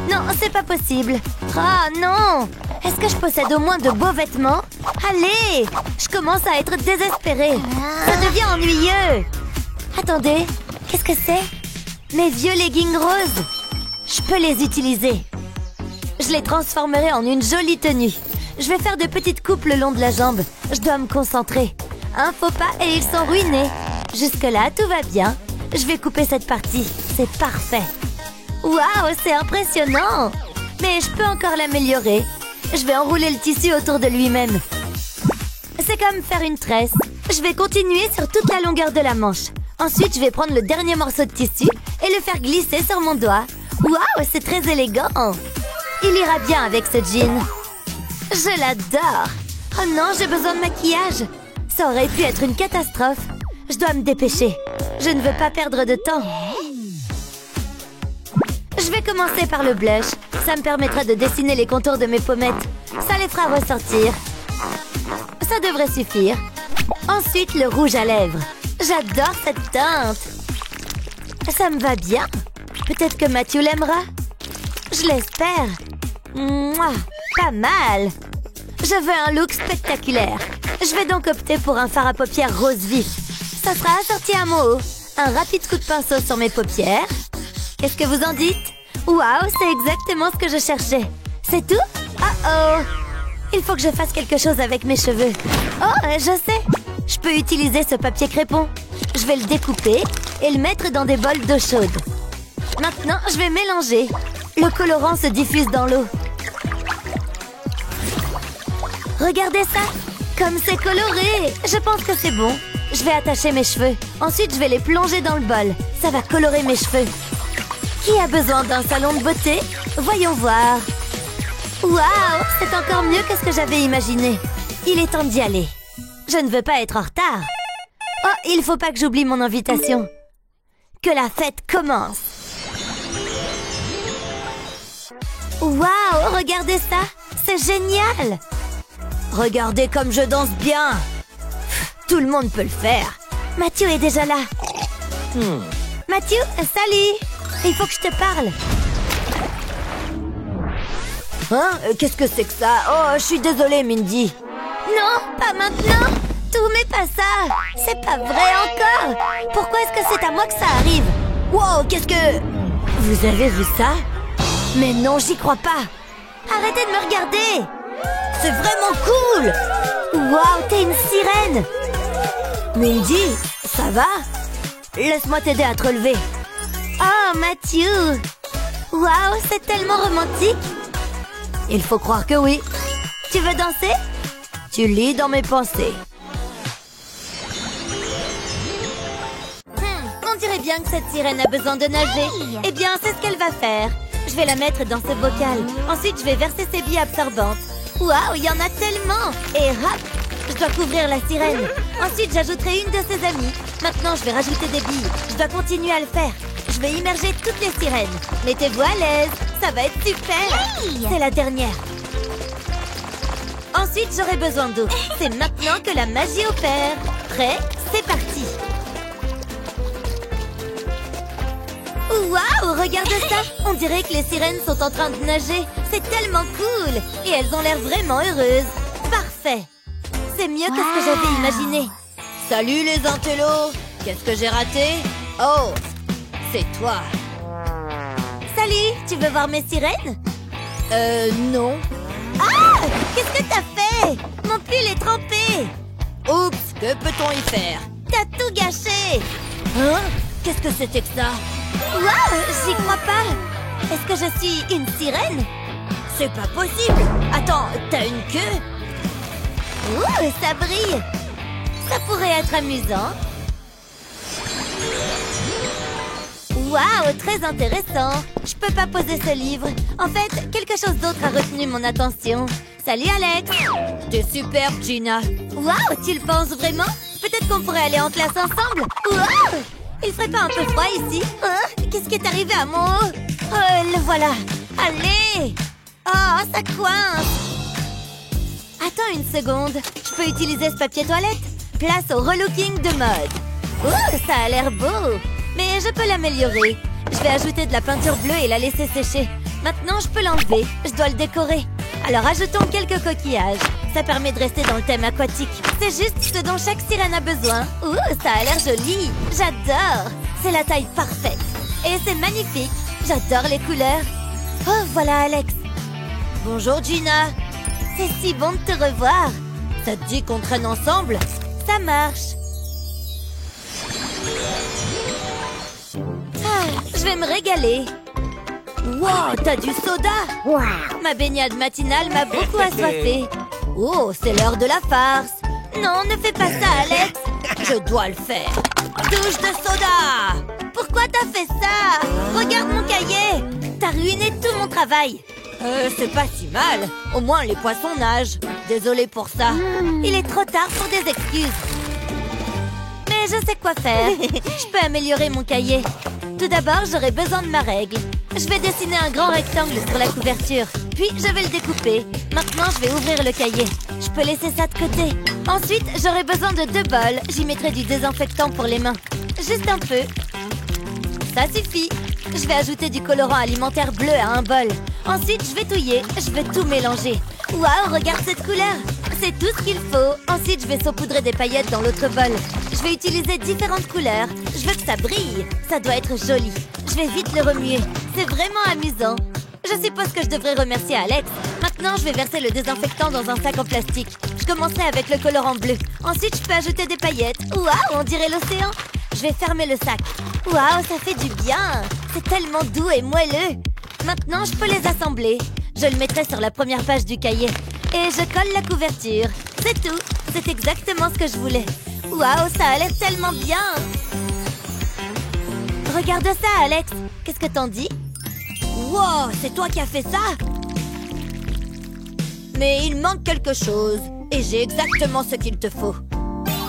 Non, c'est pas possible. Oh non! Est-ce que je possède au moins de beaux vêtements? Allez! Je commence à être désespérée. Ça devient ennuyeux. Attendez, qu'est-ce que c'est? Mes vieux leggings roses. Je peux les utiliser. Je les transformerai en une jolie tenue. Je vais faire de petites coupes le long de la jambe. Je dois me concentrer. Un faux pas et ils sont ruinés. Jusque-là, tout va bien. Je vais couper cette partie. C'est parfait. Waouh, c'est impressionnant! Mais je peux encore l'améliorer. Je vais enrouler le tissu autour de lui-même. C'est comme faire une tresse. Je vais continuer sur toute la longueur de la manche. Ensuite, je vais prendre le dernier morceau de tissu et le faire glisser sur mon doigt. Waouh, c'est très élégant! Il ira bien avec ce jean. Je l'adore! Oh non, j'ai besoin de maquillage. Ça aurait pu être une catastrophe. Je dois me dépêcher. Je ne veux pas perdre de temps. Je vais commencer par le blush. Ça me permettra de dessiner les contours de mes pommettes. Ça les fera ressortir. Ça devrait suffire. Ensuite, le rouge à lèvres. J'adore cette teinte. Ça me va bien. Peut-être que Matthew l'aimera. Je l'espère. Mouah, pas mal. Je veux un look spectaculaire. Je vais donc opter pour un fard à paupières rose vif. Ça sera assorti à mon haut. Un rapide coup de pinceau sur mes paupières. Qu'est-ce que vous en dites? Waouh, c'est exactement ce que je cherchais. C'est tout? Oh! Il faut que je fasse quelque chose avec mes cheveux. Oh, je sais. Je peux utiliser ce papier crépon. Je vais le découper et le mettre dans des bols d'eau chaude. Maintenant, je vais mélanger. Le colorant se diffuse dans l'eau. Regardez ça! Comme c'est coloré! Je pense que c'est bon. Je vais attacher mes cheveux. Ensuite, je vais les plonger dans le bol. Ça va colorer mes cheveux. Qui a besoin d'un salon de beauté? Voyons voir. Waouh! C'est encore mieux que ce que j'avais imaginé. Il est temps d'y aller. Je ne veux pas être en retard. Oh, il faut pas que j'oublie mon invitation. Que la fête commence. Waouh! Regardez ça! C'est génial! Regardez comme je danse bien. Tout le monde peut le faire. Matthew est déjà là. Matthew, salut. Il faut que je te parle. Hein? Qu'est-ce que c'est que ça? Oh, je suis désolée, Mindy. Non, pas maintenant. Tout, mais pas ça. C'est pas vrai encore. Pourquoi est-ce que c'est à moi que ça arrive? Wow, qu'est-ce que... Vous avez vu ça? Mais non, j'y crois pas. Arrêtez de me regarder. C'est vraiment cool. Waouh, t'es une sirène. Mindy, ça va? Laisse-moi t'aider à te relever. Oh, Matthew. Waouh, c'est tellement romantique. Il faut croire que oui. Tu veux danser? Tu lis dans mes pensées. On dirait bien que cette sirène a besoin de nager. Eh bien, c'est ce qu'elle va faire. Je vais la mettre dans ce bocal. Ensuite, je vais verser ses billes absorbantes. Waouh, il y en a tellement. Et hop, je dois couvrir la sirène. Ensuite, j'ajouterai une de ses amies. Maintenant, je vais rajouter des billes. Je dois continuer à le faire. Je vais immerger toutes les sirènes. Mettez-vous à l'aise. Ça va être super. C'est la dernière. Ensuite, j'aurai besoin d'eau. C'est maintenant que la magie opère. Prêt? C'est parti. Waouh, regarde ça. On dirait que les sirènes sont en train de nager. C'est tellement cool. Et elles ont l'air vraiment heureuses. Parfait. C'est mieux que ce que j'avais imaginé. Salut les intellos. Qu'est-ce que j'ai raté? Oh, c'est toi. Salut, tu veux voir mes sirènes? Non. Ah! Qu'est-ce que t'as fait? Mon pull est trempé. Oups, que peut-on y faire? T'as tout gâché. Hein? Qu'est-ce que c'était que ça? Waouh, j'y crois pas. Est-ce que je suis une sirène? C'est pas possible. Attends, t'as une queue? Ouh, ça brille. Ça pourrait être amusant. Waouh, très intéressant. Je peux pas poser ce livre. En fait, quelque chose d'autre a retenu mon attention. Salut Alex. T'es superbe, Gina. Waouh, tu le penses vraiment? Peut-être qu'on pourrait aller en classe ensemble. Waouh! Il ferait pas un peu froid ici? Hein? Qu'est-ce qui est arrivé à mon haut? Oh, le voilà. Allez! Oh, ça coince. Attends une seconde. Je peux utiliser ce papier toilette? Place au relooking de mode. Ouh, ça a l'air beau. Mais je peux l'améliorer. Je vais ajouter de la peinture bleue et la laisser sécher. Maintenant, je peux l'enlever. Je dois le décorer. Alors, ajoutons quelques coquillages. Ça permet de rester dans le thème aquatique. C'est juste ce dont chaque sirène a besoin. Ouh, ça a l'air joli. J'adore. C'est la taille parfaite. Et c'est magnifique. J'adore les couleurs. Oh, voilà Alex. Bonjour, Gina. C'est si bon de te revoir. Ça te dit qu'on traîne ensemble? Ça marche. Ah, je vais me régaler. Wow, t'as du soda? Wow. Ma baignade matinale m'a beaucoup assoiffée. Oh, c'est l'heure de la farce. Non, ne fais pas ça, Alex. Je dois le faire. Douche de soda. Pourquoi t'as fait ça? Regarde mon cahier. T'as ruiné tout mon travail. C'est pas si mal. Au moins, les poissons nagent. Désolée pour ça. Il est trop tard pour des excuses. Mais je sais quoi faire. Je peux améliorer mon cahier. Tout d'abord, j'aurai besoin de ma règle. Je vais dessiner un grand rectangle sur la couverture. Puis, je vais le découper. Maintenant, je vais ouvrir le cahier. Je peux laisser ça de côté. Ensuite, j'aurai besoin de 2 bols. J'y mettrai du désinfectant pour les mains. Juste un peu. Ça suffit. Je vais ajouter du colorant alimentaire bleu à un bol. Ensuite, je vais touiller. Je vais tout mélanger. Waouh, regarde cette couleur. C'est tout ce qu'il faut. Ensuite, je vais saupoudrer des paillettes dans l'autre bol. Je vais utiliser différentes couleurs. Je veux que ça brille. Ça doit être joli. Je vais vite le remuer. C'est vraiment amusant. Je suppose que je devrais remercier Alex. Maintenant, je vais verser le désinfectant dans un sac en plastique. Je commencerai avec le colorant bleu. Ensuite, je peux ajouter des paillettes. Waouh, on dirait l'océan. Je vais fermer le sac. Waouh, ça fait du bien. C'est tellement doux et moelleux. Maintenant, je peux les assembler. Je le mettrai sur la première page du cahier. Et je colle la couverture. C'est tout. C'est exactement ce que je voulais. Waouh, ça a l'air tellement bien. Regarde ça, Alex. Qu'est-ce que t'en dis? Wow, c'est toi qui as fait ça? Mais il manque quelque chose. Et j'ai exactement ce qu'il te faut.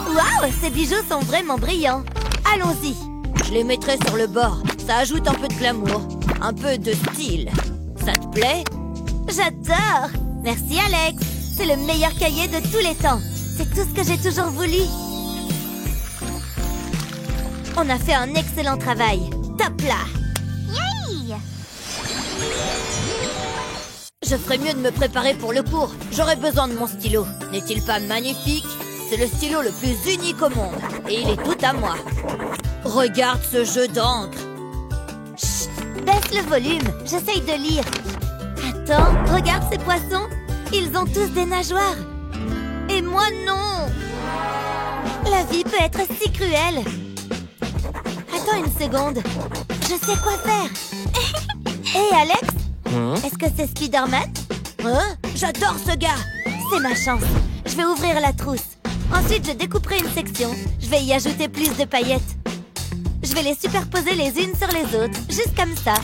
Waouh, ces bijoux sont vraiment brillants. Allons-y. Je les mettrai sur le bord. Ça ajoute un peu de glamour. Un peu de style. Ça te plaît? J'adore. Merci, Alex. C'est le meilleur cahier de tous les temps. C'est tout ce que j'ai toujours voulu. On a fait un excellent travail. Top là! Yay! Je ferais mieux de me préparer pour le cours. J'aurais besoin de mon stylo. N'est-il pas magnifique? C'est le stylo le plus unique au monde. Et il est tout à moi. Regarde ce jeu d'encre. Chut! Baisse le volume. J'essaye de lire. Attends, regarde ces poissons. Ils ont tous des nageoires. Et moi, non! La vie peut être si cruelle. Attends une seconde. Je sais quoi faire. Hé, Alex? Est-ce que c'est Spider-Man? Hein? J'adore ce gars! C'est ma chance. Je vais ouvrir la trousse. Ensuite, je découperai une section. Je vais y ajouter plus de paillettes. Je vais les superposer les unes sur les autres, juste comme ça.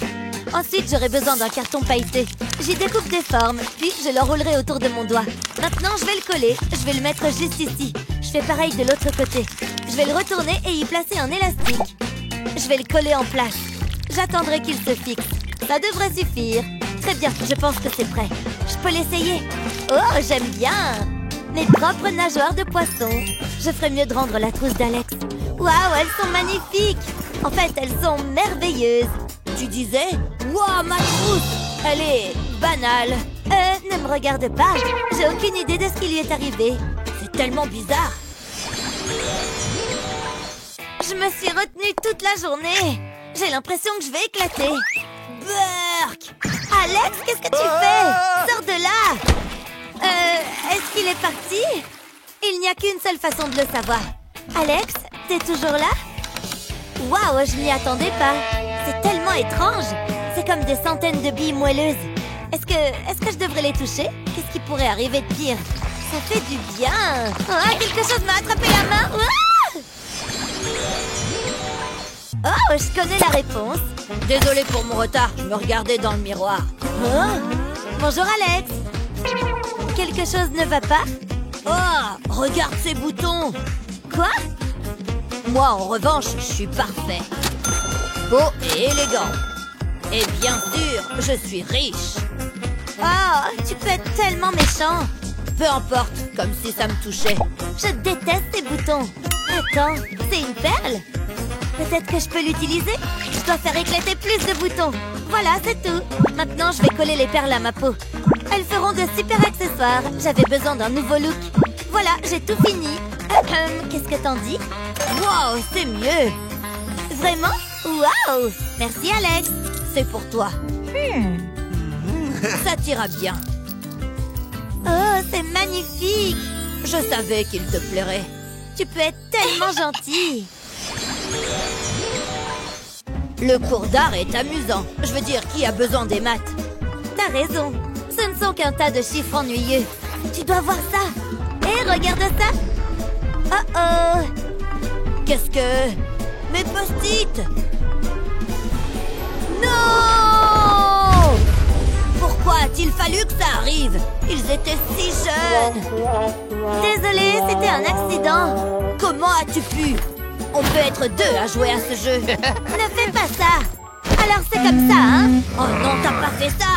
Ensuite, j'aurai besoin d'un carton pailleté. J'y découpe des formes, puis je l'enroulerai autour de mon doigt. Maintenant, je vais le coller. Je vais le mettre juste ici. Je fais pareil de l'autre côté. Je vais le retourner et y placer un élastique. Je vais le coller en place. J'attendrai qu'il se fixe. Ça devrait suffire. Très bien, je pense que c'est prêt. Je peux l'essayer. Oh, j'aime bien! Mes propres nageoires de poisson. Je ferais mieux de rendre la trousse d'Alex. Waouh, elles sont magnifiques! En fait, elles sont merveilleuses. Tu disais? Waouh, ma trousse! Elle est banale. Ne me regarde pas. J'ai aucune idée de ce qui lui est arrivé. C'est tellement bizarre. Je me suis retenue toute la journée. J'ai l'impression que je vais éclater. Burk! Alex, qu'est-ce que tu fais? Sors de là! Est-ce qu'il est parti? Il n'y a qu'une seule façon de le savoir. Alex, t'es toujours là? Waouh, je m'y attendais pas. C'est tellement étrange. C'est comme des centaines de billes moelleuses. Est-ce que je devrais les toucher? Qu'est-ce qui pourrait arriver de pire? Ça fait du bien. Oh, quelque chose m'a attrapé la main. Ah! Oh, je connais la réponse. Désolée pour mon retard, je me regardais dans le miroir. Oh, bonjour Alex. Quelque chose ne va pas? Oh, regarde ces boutons. Quoi? Moi, en revanche, je suis parfait. Beau et élégant. Et bien sûr, je suis riche. Oh, tu peux être tellement méchant. Peu importe, comme si ça me touchait. Je déteste ces boutons. Attends, c'est une perle? Peut-être que je peux l'utiliser? Je dois faire éclater plus de boutons. Voilà, c'est tout. Maintenant, je vais coller les perles à ma peau. Elles feront de super accessoires. J'avais besoin d'un nouveau look. Voilà, j'ai tout fini. Qu'est-ce que t'en dis? Wow, c'est mieux. Vraiment? Wow! Merci, Alex. C'est pour toi. Ça t'ira bien. Oh, c'est magnifique. Je savais qu'il te plairait. Tu peux être tellement gentil. Le cours d'art est amusant. Je veux dire, qui a besoin des maths? T'as raison. Ce ne sont qu'un tas de chiffres ennuyeux. Tu dois voir ça. Hé, regarde ça. Oh oh. Qu'est-ce que... Mes post-it! Non! Pourquoi a-t-il fallu que ça arrive? Ils étaient si jeunes! Désolée, c'était un accident. Comment as-tu pu? On peut être deux à jouer à ce jeu. Ne fais pas ça. Alors c'est comme ça, hein? Oh non, t'as pas fait ça!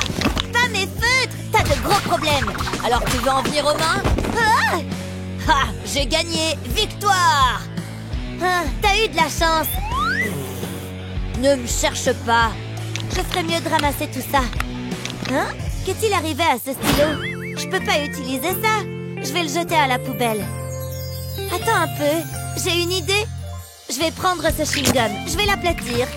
Pas mes feutres. T'as de gros problèmes. Alors tu veux en venir aux mains? Ah! Ha! J'ai gagné! Victoire! Ah, t'as eu de la chance. Ne me cherche pas. Je ferais mieux de ramasser tout ça. Hein? Qu'est-il arrivé à ce stylo? Je peux pas utiliser ça. Je vais le jeter à la poubelle. Attends un peu. J'ai une idée. Je vais prendre ce chewing-gum. Je vais l'aplatir.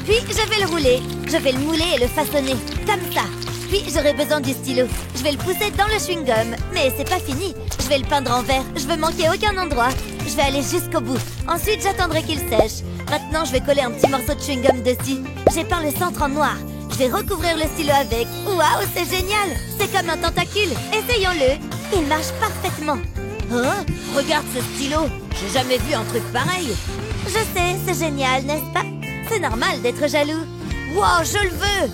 Puis je vais le rouler. Je vais le mouler et le façonner. Comme ça. Puis j'aurai besoin du stylo. Je vais le pousser dans le chewing-gum. Mais c'est pas fini. Je vais le peindre en vert. Je veux manquer aucun endroit. Je vais aller jusqu'au bout. Ensuite, j'attendrai qu'il sèche. Maintenant, je vais coller un petit morceau de chewing-gum dessus. J'ai peint le centre en noir. Je vais recouvrir le stylo avec. Waouh, c'est génial! C'est comme un tentacule. Essayons-le. Il marche parfaitement. Hein? Regarde ce stylo. J'ai jamais vu un truc pareil. Je sais, c'est génial, n'est-ce pas? C'est normal d'être jaloux. Wow, je le veux!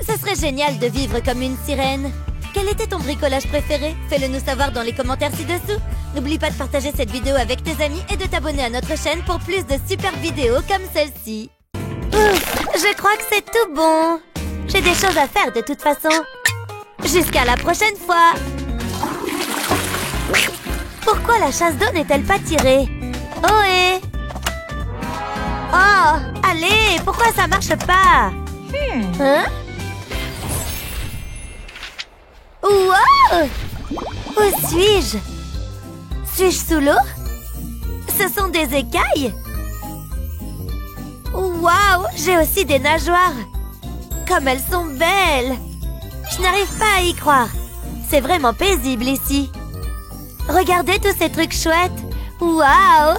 Ce serait génial de vivre comme une sirène. Quel était ton bricolage préféré? Fais-le nous savoir dans les commentaires ci-dessous. N'oublie pas de partager cette vidéo avec tes amis et de t'abonner à notre chaîne pour plus de super vidéos comme celle-ci. Je crois que c'est tout bon. J'ai des choses à faire de toute façon. Jusqu'à la prochaine fois. Pourquoi la chasse d'eau n'est-elle pas tirée? Ohé! Oh, allez, pourquoi ça marche pas? Hein? Wow! Où suis-je? Suis-je sous l'eau? Ce sont des écailles? Waouh! J'ai aussi des nageoires! Comme elles sont belles! Je n'arrive pas à y croire! C'est vraiment paisible ici! Regardez tous ces trucs chouettes! Waouh!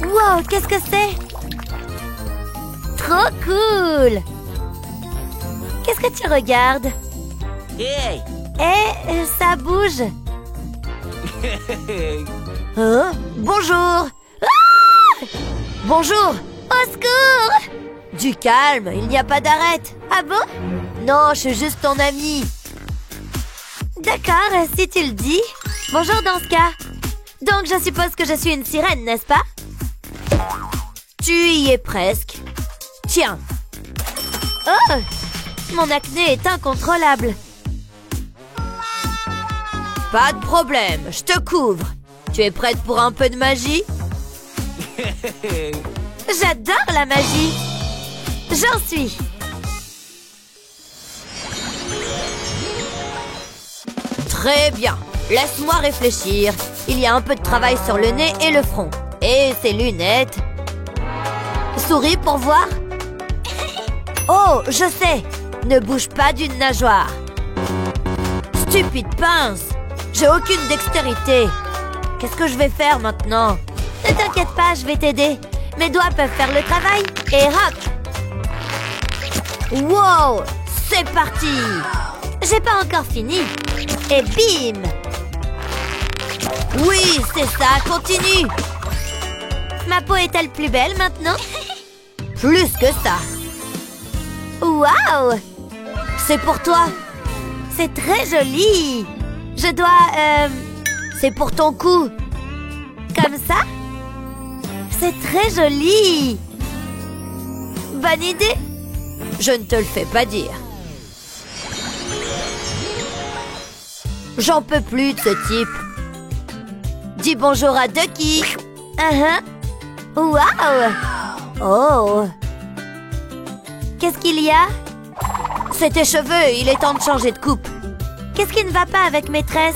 Wow! Qu'est-ce que c'est? Trop cool! Qu'est-ce que tu regardes? Hey! Eh, ça bouge! Hein? Bonjour! Ah! Bonjour! Au secours! Du calme, il n'y a pas d'arrête. Ah bon? Non, je suis juste ton ami. D'accord, si tu le dis. Bonjour dans ce cas. Donc je suppose que je suis une sirène, n'est-ce pas? Tu y es presque. Tiens. Oh! Mon acné est incontrôlable. Pas de problème, je te couvre. Tu es prête pour un peu de magie? J'adore la magie. J'en suis. Très bien. Laisse-moi réfléchir. Il y a un peu de travail sur le nez et le front. Et ces lunettes. Souris pour voir. Oh, je sais. Ne bouge pas d'une nageoire. Stupide pince. J'ai aucune dextérité. Qu'est-ce que je vais faire maintenant? Ne t'inquiète pas, je vais t'aider. Mes doigts peuvent faire le travail. Et hop! Wow! C'est parti! J'ai pas encore fini. Et bim! Oui, c'est ça, continue! Ma peau est-elle plus belle maintenant? Plus que ça! Waouh! C'est pour toi! C'est très joli! Je dois... C'est pour ton cou! Comme ça? C'est très joli! Bonne idée! Je ne te le fais pas dire. J'en peux plus de ce type. Dis bonjour à Ducky. Waouh! Oh! Qu'est-ce qu'il y a? C'est tes cheveux, il est temps de changer de coupe. Qu'est-ce qui ne va pas avec mes tresses?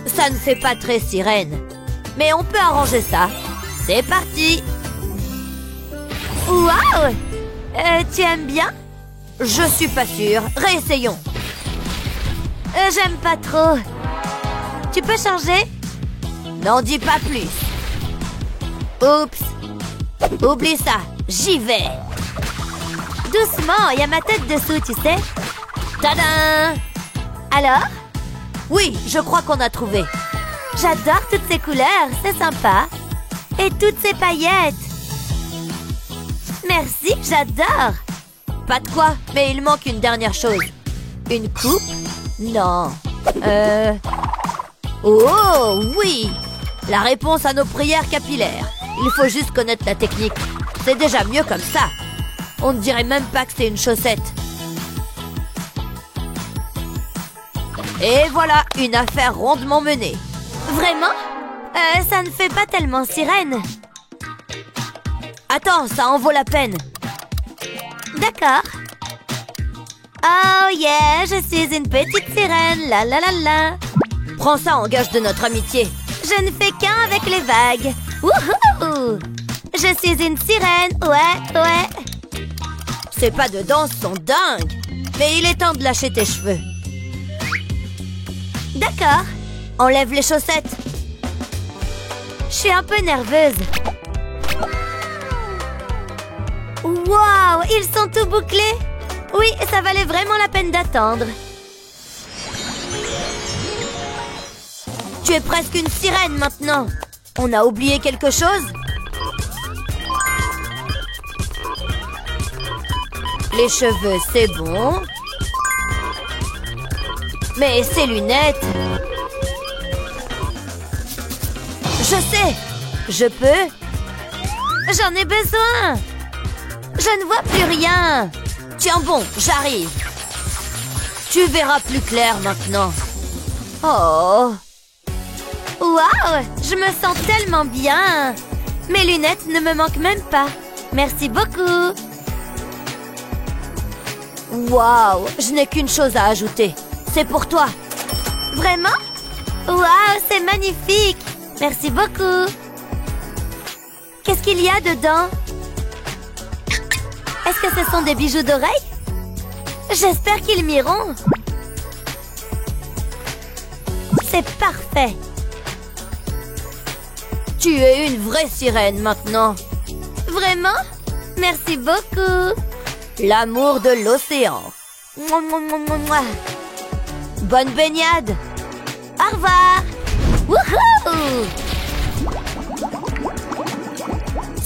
Ça ne fait pas très sirène. Mais on peut arranger ça. C'est parti! Waouh! Tu aimes bien? Je suis pas sûre. Réessayons. J'aime pas trop. Tu peux changer? N'en dis pas plus. Oups. Oublie ça. J'y vais. Doucement, il y a ma tête dessous, tu sais. Tadam! Alors? Oui, je crois qu'on a trouvé. J'adore toutes ces couleurs, c'est sympa. Et toutes ces paillettes. Merci, j'adore. Pas de quoi, mais il manque une dernière chose. Une coupe? Non. Oh, oui! La réponse à nos prières capillaires. Il faut juste connaître la technique. C'est déjà mieux comme ça. On ne dirait même pas que c'est une chaussette. Et voilà, une affaire rondement menée. Vraiment? Ça ne fait pas tellement sirène. Attends, ça en vaut la peine. D'accord. Oh yeah, je suis une petite sirène, la la la la. Prends ça en gage de notre amitié. Je ne fais qu'un avec les vagues. Wouhou! Je suis une sirène, ouais. Ces pas de danse sont dingues. Mais il est temps de lâcher tes cheveux. D'accord. Enlève les chaussettes. Je suis un peu nerveuse. Waouh, ils sont tout bouclés. Oui, ça valait vraiment la peine d'attendre. Tu es presque une sirène maintenant. On a oublié quelque chose? Les cheveux, c'est bon. Mais ces lunettes... Je sais. Je peux... J'en ai besoin. Je ne vois plus rien. Tiens bon, j'arrive. Tu verras plus clair maintenant. Oh. Waouh, je me sens tellement bien. Mes lunettes ne me manquent même pas. Merci beaucoup. Waouh, je n'ai qu'une chose à ajouter. C'est pour toi. Vraiment? Waouh, c'est magnifique. Merci beaucoup. Qu'est-ce qu'il y a dedans? Est-ce que ce sont des bijoux d'oreilles? J'espère qu'ils m'iront. C'est parfait. Tu es une vraie sirène maintenant. Vraiment? Merci beaucoup. L'amour de l'océan. Mouah, mouah, mouah, mouah, mouah. Bonne baignade. Au revoir. Wouhou!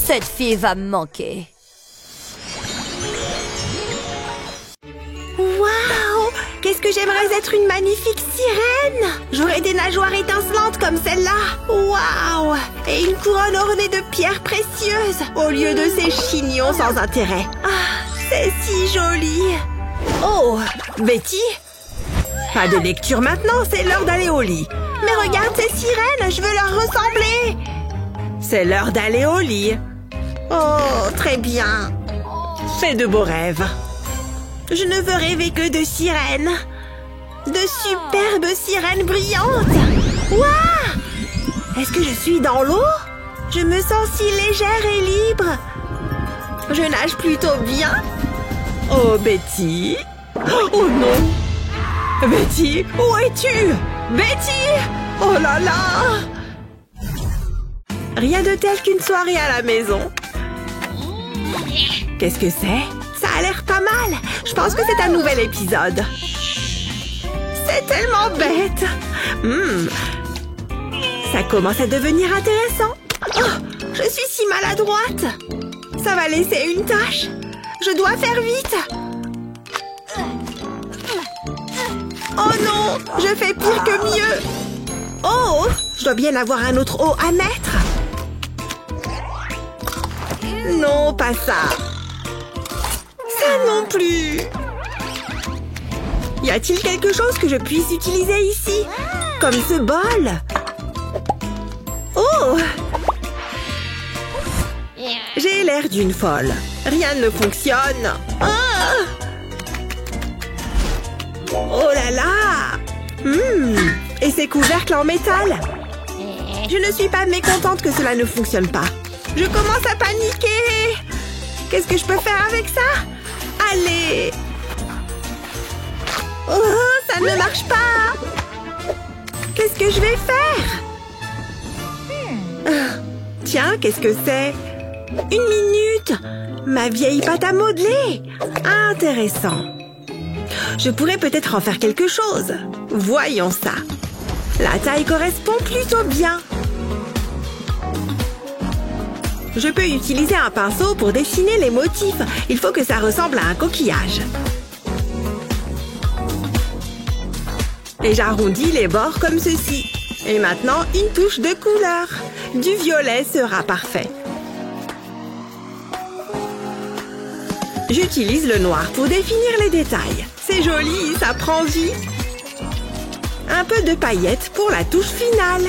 Cette fille va me manquer. Waouh! Qu'est-ce que j'aimerais être une magnifique sirène! J'aurais des nageoires étincelantes comme celle-là! Waouh! Et une couronne ornée de pierres précieuses au lieu de ces chignons sans intérêt. Ah, c'est si joli! Oh! Betty? Pas de lecture maintenant, c'est l'heure d'aller au lit. Mais regarde ces sirènes, je veux leur ressembler! C'est l'heure d'aller au lit. Oh, très bien. Fais de beaux rêves. Je ne veux rêver que de sirènes. De superbes sirènes brillantes. Waouh! Est-ce que je suis dans l'eau? Je me sens si légère et libre. Je nage plutôt bien. Oh, Betty. Oh non. Betty, où es-tu? Betty! Oh là là! Rien de tel qu'une soirée à la maison. Qu'est-ce que c'est? Ça a l'air pas mal. Je pense que c'est un nouvel épisode. C'est tellement bête. Ça commence à devenir intéressant. Oh, je suis si maladroite. Ça va laisser une tache. Je dois faire vite. Oh non, je fais pire que mieux. Oh, je dois bien avoir un autre eau à mettre. Non, pas ça. Ça non plus. Y a-t-il quelque chose que je puisse utiliser ici? Comme ce bol? Oh! J'ai l'air d'une folle. Rien ne fonctionne. Ah! Oh là là! Et ces couvercles en métal? Je ne suis pas mécontente que cela ne fonctionne pas. Je commence à paniquer. Qu'est-ce que je peux faire avec ça? Allez! Oh, ça ne marche pas! Qu'est-ce que je vais faire? Tiens, qu'est-ce que c'est? Une minute! Ma vieille pâte à modeler! Intéressant. Je pourrais peut-être en faire quelque chose. Voyons ça. La taille correspond plutôt bien. Je peux utiliser un pinceau pour dessiner les motifs. Il faut que ça ressemble à un coquillage. Et j'arrondis les bords comme ceci. Et maintenant, une touche de couleur. Du violet sera parfait. J'utilise le noir pour définir les détails. C'est joli, ça prend vie. Un peu de paillettes pour la touche finale.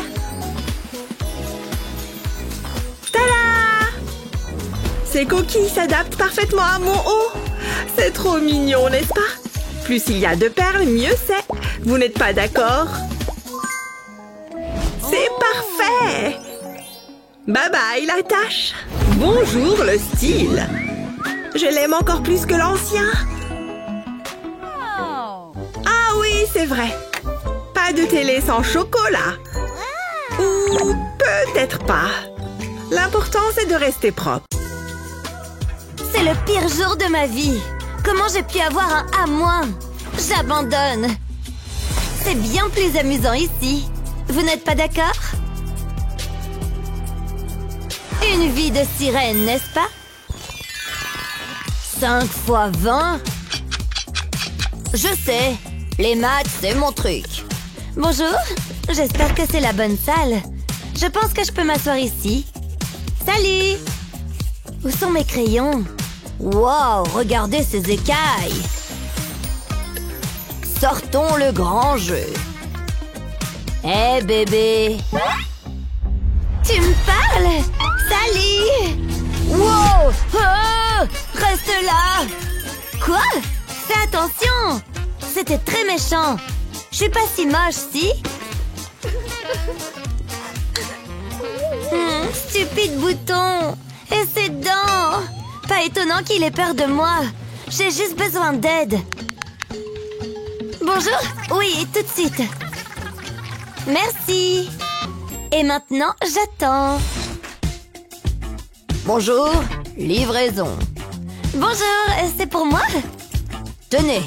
Tada! Ces coquilles s'adaptent parfaitement à mon haut. C'est trop mignon, n'est-ce pas? Plus il y a de perles, mieux c'est. Vous n'êtes pas d'accord? C'est parfait! Bye bye la tâche! Bonjour le style! Je l'aime encore plus que l'ancien. Ah oui, c'est vrai. Pas de télé sans chocolat. Ou peut-être pas. L'important, c'est de rester propre. C'est le pire jour de ma vie. Comment j'ai pu avoir un A-? J'abandonne. C'est bien plus amusant ici. Vous n'êtes pas d'accord? Une vie de sirène, n'est-ce pas? 5 fois 20? Je sais, les maths, c'est mon truc. Bonjour, j'espère que c'est la bonne salle. Je pense que je peux m'asseoir ici. Salut! Où sont mes crayons? Wow, regardez ces écailles. Sortons le grand jeu. Hé bébé. Tu me parles? Salut! Wow! Oh, reste là! Quoi? Fais attention! C'était très méchant. Je suis pas si moche, si? Stupide bouton! Et ses dents! Pas étonnant qu'il ait peur de moi. J'ai juste besoin d'aide. Bonjour? Oui, tout de suite. Merci. Et maintenant, j'attends. Bonjour, livraison. Bonjour, c'est pour moi? Tenez,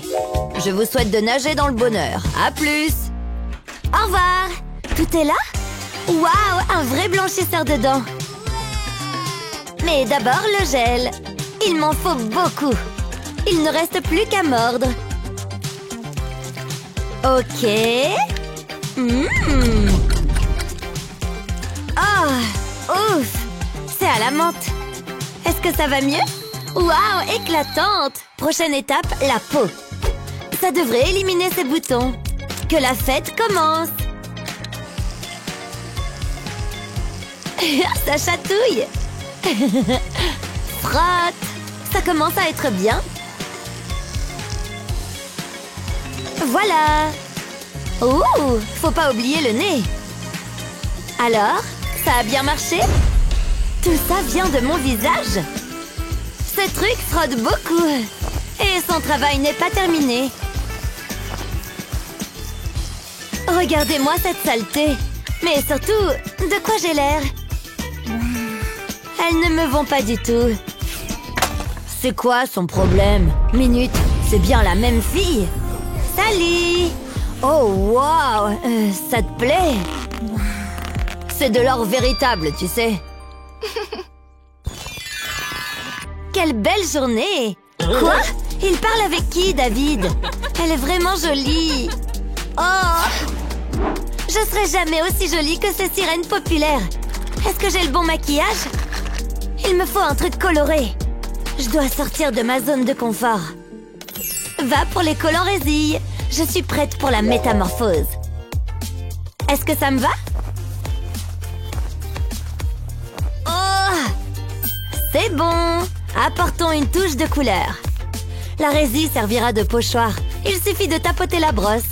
je vous souhaite de nager dans le bonheur. À plus! Au revoir. Tout est là? Waouh, un vrai blanchisseur de dents. Mais d'abord, le gel. Il m'en faut beaucoup. Il ne reste plus qu'à mordre. Ok. Oh, ouf. C'est à la menthe. Est-ce que ça va mieux? Waouh, éclatante. Prochaine étape, la peau. Ça devrait éliminer ces boutons. Que la fête commence. Ça chatouille. Frotte. Ça commence à être bien. Voilà. Ouh, faut pas oublier le nez. Alors, ça a bien marché? Tout ça vient de mon visage. Ce truc frotte beaucoup. Et son travail n'est pas terminé. Regardez-moi cette saleté. Mais surtout, de quoi j'ai l'air? Elles ne me vont pas du tout. C'est quoi son problème? Minute, c'est bien la même fille. Salut! Oh, wow! Ça te plaît? C'est de l'or véritable, tu sais. Quelle belle journée! Quoi? Il parle avec qui, David? Elle est vraiment jolie. Oh! Je serai jamais aussi jolie que ces sirènes populaires. Est-ce que j'ai le bon maquillage? Il me faut un truc coloré. Je dois sortir de ma zone de confort. Va pour les collants résille. Je suis prête pour la métamorphose. Est-ce que ça me va? Oh! C'est bon! Apportons une touche de couleur. La résille servira de pochoir. Il suffit de tapoter la brosse.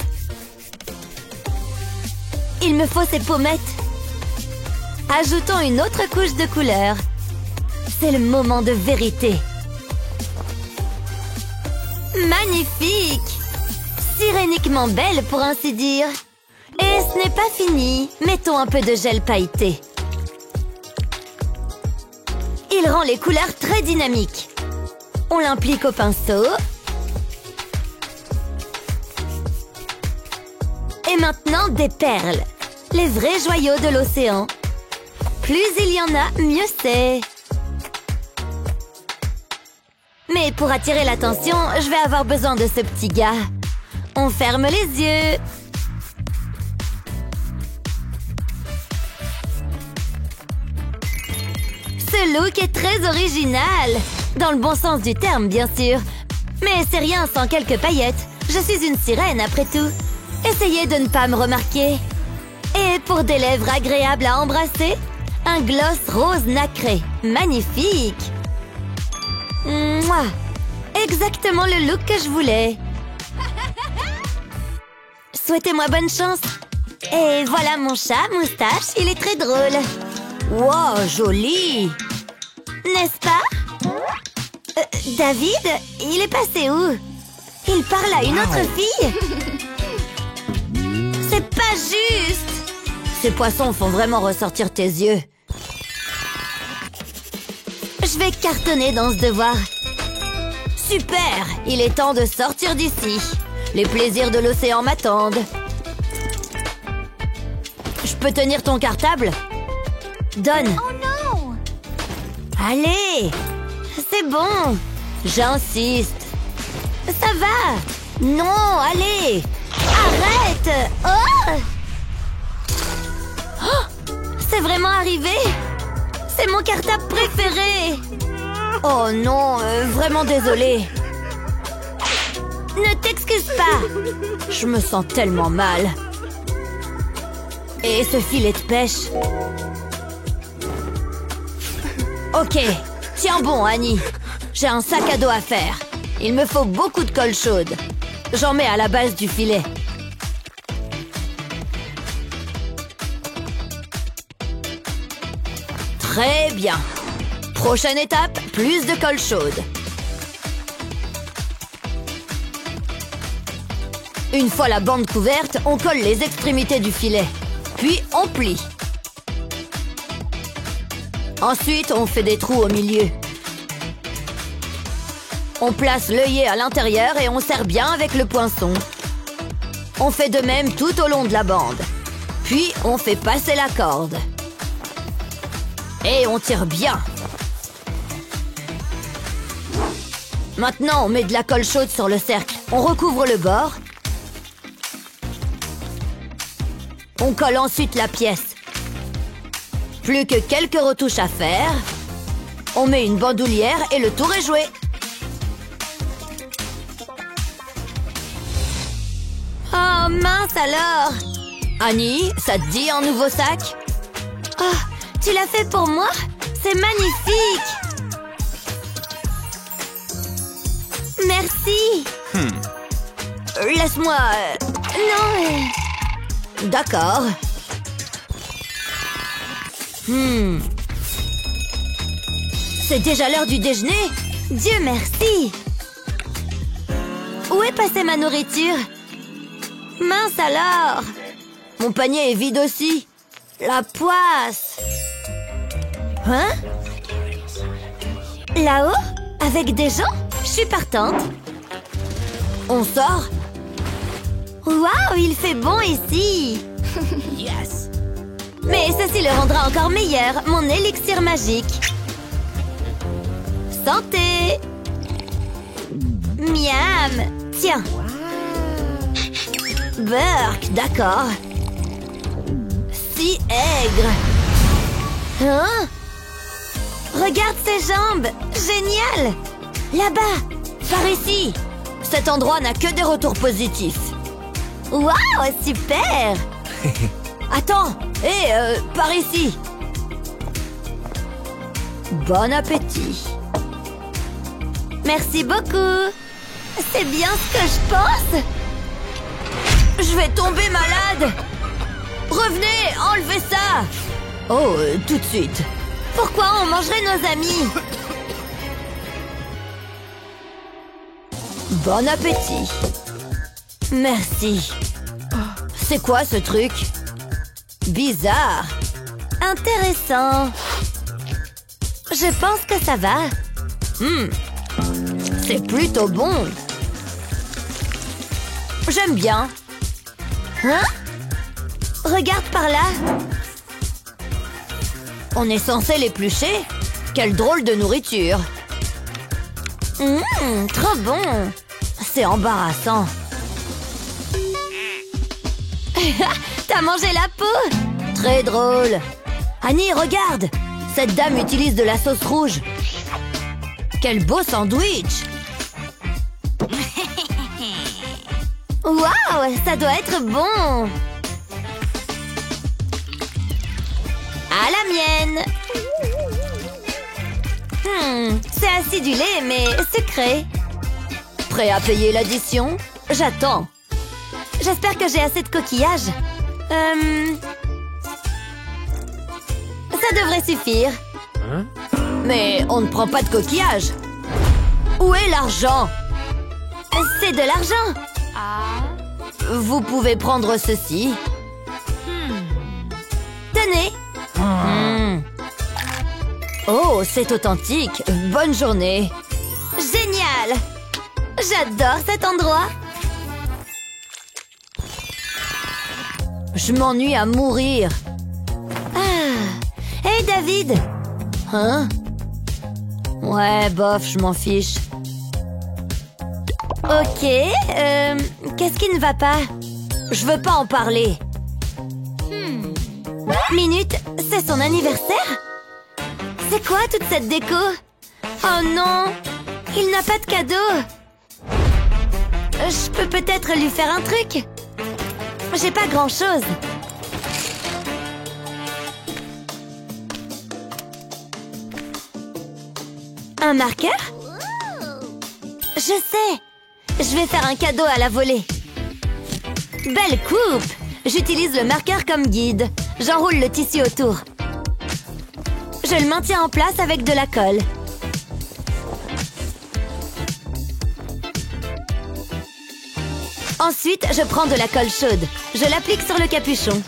Il me faut ces pommettes. Ajoutons une autre couche de couleur. C'est le moment de vérité. Magnifique! Siréniquement belle, pour ainsi dire. Et ce n'est pas fini. Mettons un peu de gel pailleté. Il rend les couleurs très dynamiques. On l'implique au pinceau. Et maintenant, des perles. Les vrais joyaux de l'océan. Plus il y en a, mieux c'est. Mais pour attirer l'attention, je vais avoir besoin de ce petit gars. On ferme les yeux. Ce look est très original. Dans le bon sens du terme, bien sûr. Mais c'est rien sans quelques paillettes. Je suis une sirène, après tout. Essayez de ne pas me remarquer. Et pour des lèvres agréables à embrasser, un gloss rose nacré. Magnifique! Mouah! Exactement le look que je voulais. Souhaitez-moi bonne chance. Et voilà mon chat, Moustache, il est très drôle. Wow, joli! N'est-ce pas? David, il est passé où? Il parle à une autre fille? C'est pas juste! Ces poissons font vraiment ressortir tes yeux. Je vais cartonner dans ce devoir. Super! Il est temps de sortir d'ici. Les plaisirs de l'océan m'attendent. Je peux tenir ton cartable? Donne. Oh non! Allez! C'est bon! J'insiste. Ça va! Non, allez! Arrête! Oh! Oh! C'est vraiment arrivé? C'est mon cartable préféré! Oh non, vraiment désolée. Ne t'excuse pas. Je me sens tellement mal. Et ce filet de pêche? Ok, tiens bon, Annie. J'ai un sac à dos à faire. Il me faut beaucoup de colle chaude. J'en mets à la base du filet. Très bien. Prochaine étape, plus de colle chaude. Une fois la bande couverte, on colle les extrémités du filet. Puis on plie. Ensuite, on fait des trous au milieu. On place l'œillet à l'intérieur et on serre bien avec le poinçon. On fait de même tout au long de la bande. Puis, on fait passer la corde. Et on tire bien. Maintenant, on met de la colle chaude sur le cercle. On recouvre le bord. On colle ensuite la pièce. Plus que quelques retouches à faire. On met une bandoulière et le tour est joué. Oh mince alors. Annie, ça te dit un nouveau sac? Oh, tu l'as fait pour moi? C'est magnifique. Merci. Laisse-moi... Non. D'accord. C'est déjà l'heure du déjeuner? Dieu merci. Où est passée ma nourriture? Mince alors. Mon panier est vide aussi. La poisse. Hein? Là-haut? Avec des gens? Je suis partante. On sort? Waouh, il fait bon ici. Yes. Mais ceci le rendra encore meilleur, mon élixir magique. Santé. Miam. Tiens. Burk, d'accord. Si aigre. Hein? Regarde ses jambes. Génial. Là-bas. Par ici. Cet endroit n'a que des retours positifs. Waouh, super. Attends. Hé, par ici. Bon appétit. Merci beaucoup. C'est bien ce que je pense. Je vais tomber malade. Revenez, enlevez ça. Oh, tout de suite. Pourquoi on mangerait nos amis? Bon appétit. Merci. C'est quoi ce truc? Bizarre. Intéressant. Je pense que ça va. C'est plutôt bon. J'aime bien. Hein? Regarde par là. On est censé l'éplucher? Quelle drôle de nourriture. Trop bon. C'est embarrassant. T'as mangé la peau? Très drôle. Annie, regarde. Cette dame utilise de la sauce rouge. Quel beau sandwich. Waouh, ça doit être bon. À la mienne. C'est acidulé, mais sucré. Prêt à payer l'addition? J'attends. J'espère que j'ai assez de coquillages. Ça devrait suffire. Mais on ne prend pas de coquillages. Où est l'argent? C'est de l'argent. Vous pouvez prendre ceci. Tenez. Oh, c'est authentique. Bonne journée. Génial. J'adore cet endroit. Je m'ennuie à mourir. Hey David. Hein? Ouais, bof, je m'en fiche. Ok, qu'est-ce qui ne va pas? Je veux pas en parler. Minute, c'est son anniversaire? C'est quoi toute cette déco? Oh non! Il n'a pas de cadeau! Je peux peut-être lui faire un truc? J'ai pas grand-chose. Un marqueur? Je sais! Je vais faire un cadeau à la volée. Belle coupe! J'utilise le marqueur comme guide. J'enroule le tissu autour. Je le maintiens en place avec de la colle. Ensuite, je prends de la colle chaude. Je l'applique sur le capuchon.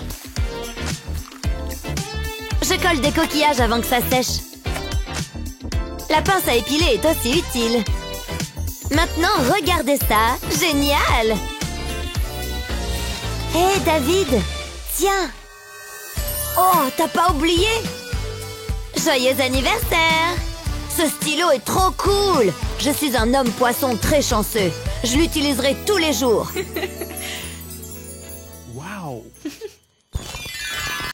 Je colle des coquillages avant que ça sèche. La pince à épiler est aussi utile. Maintenant, regardez ça! Génial! Hé, David! Tiens! Oh, t'as pas oublié? Joyeux anniversaire! Ce stylo est trop cool! Je suis un homme poisson très chanceux. Je l'utiliserai tous les jours.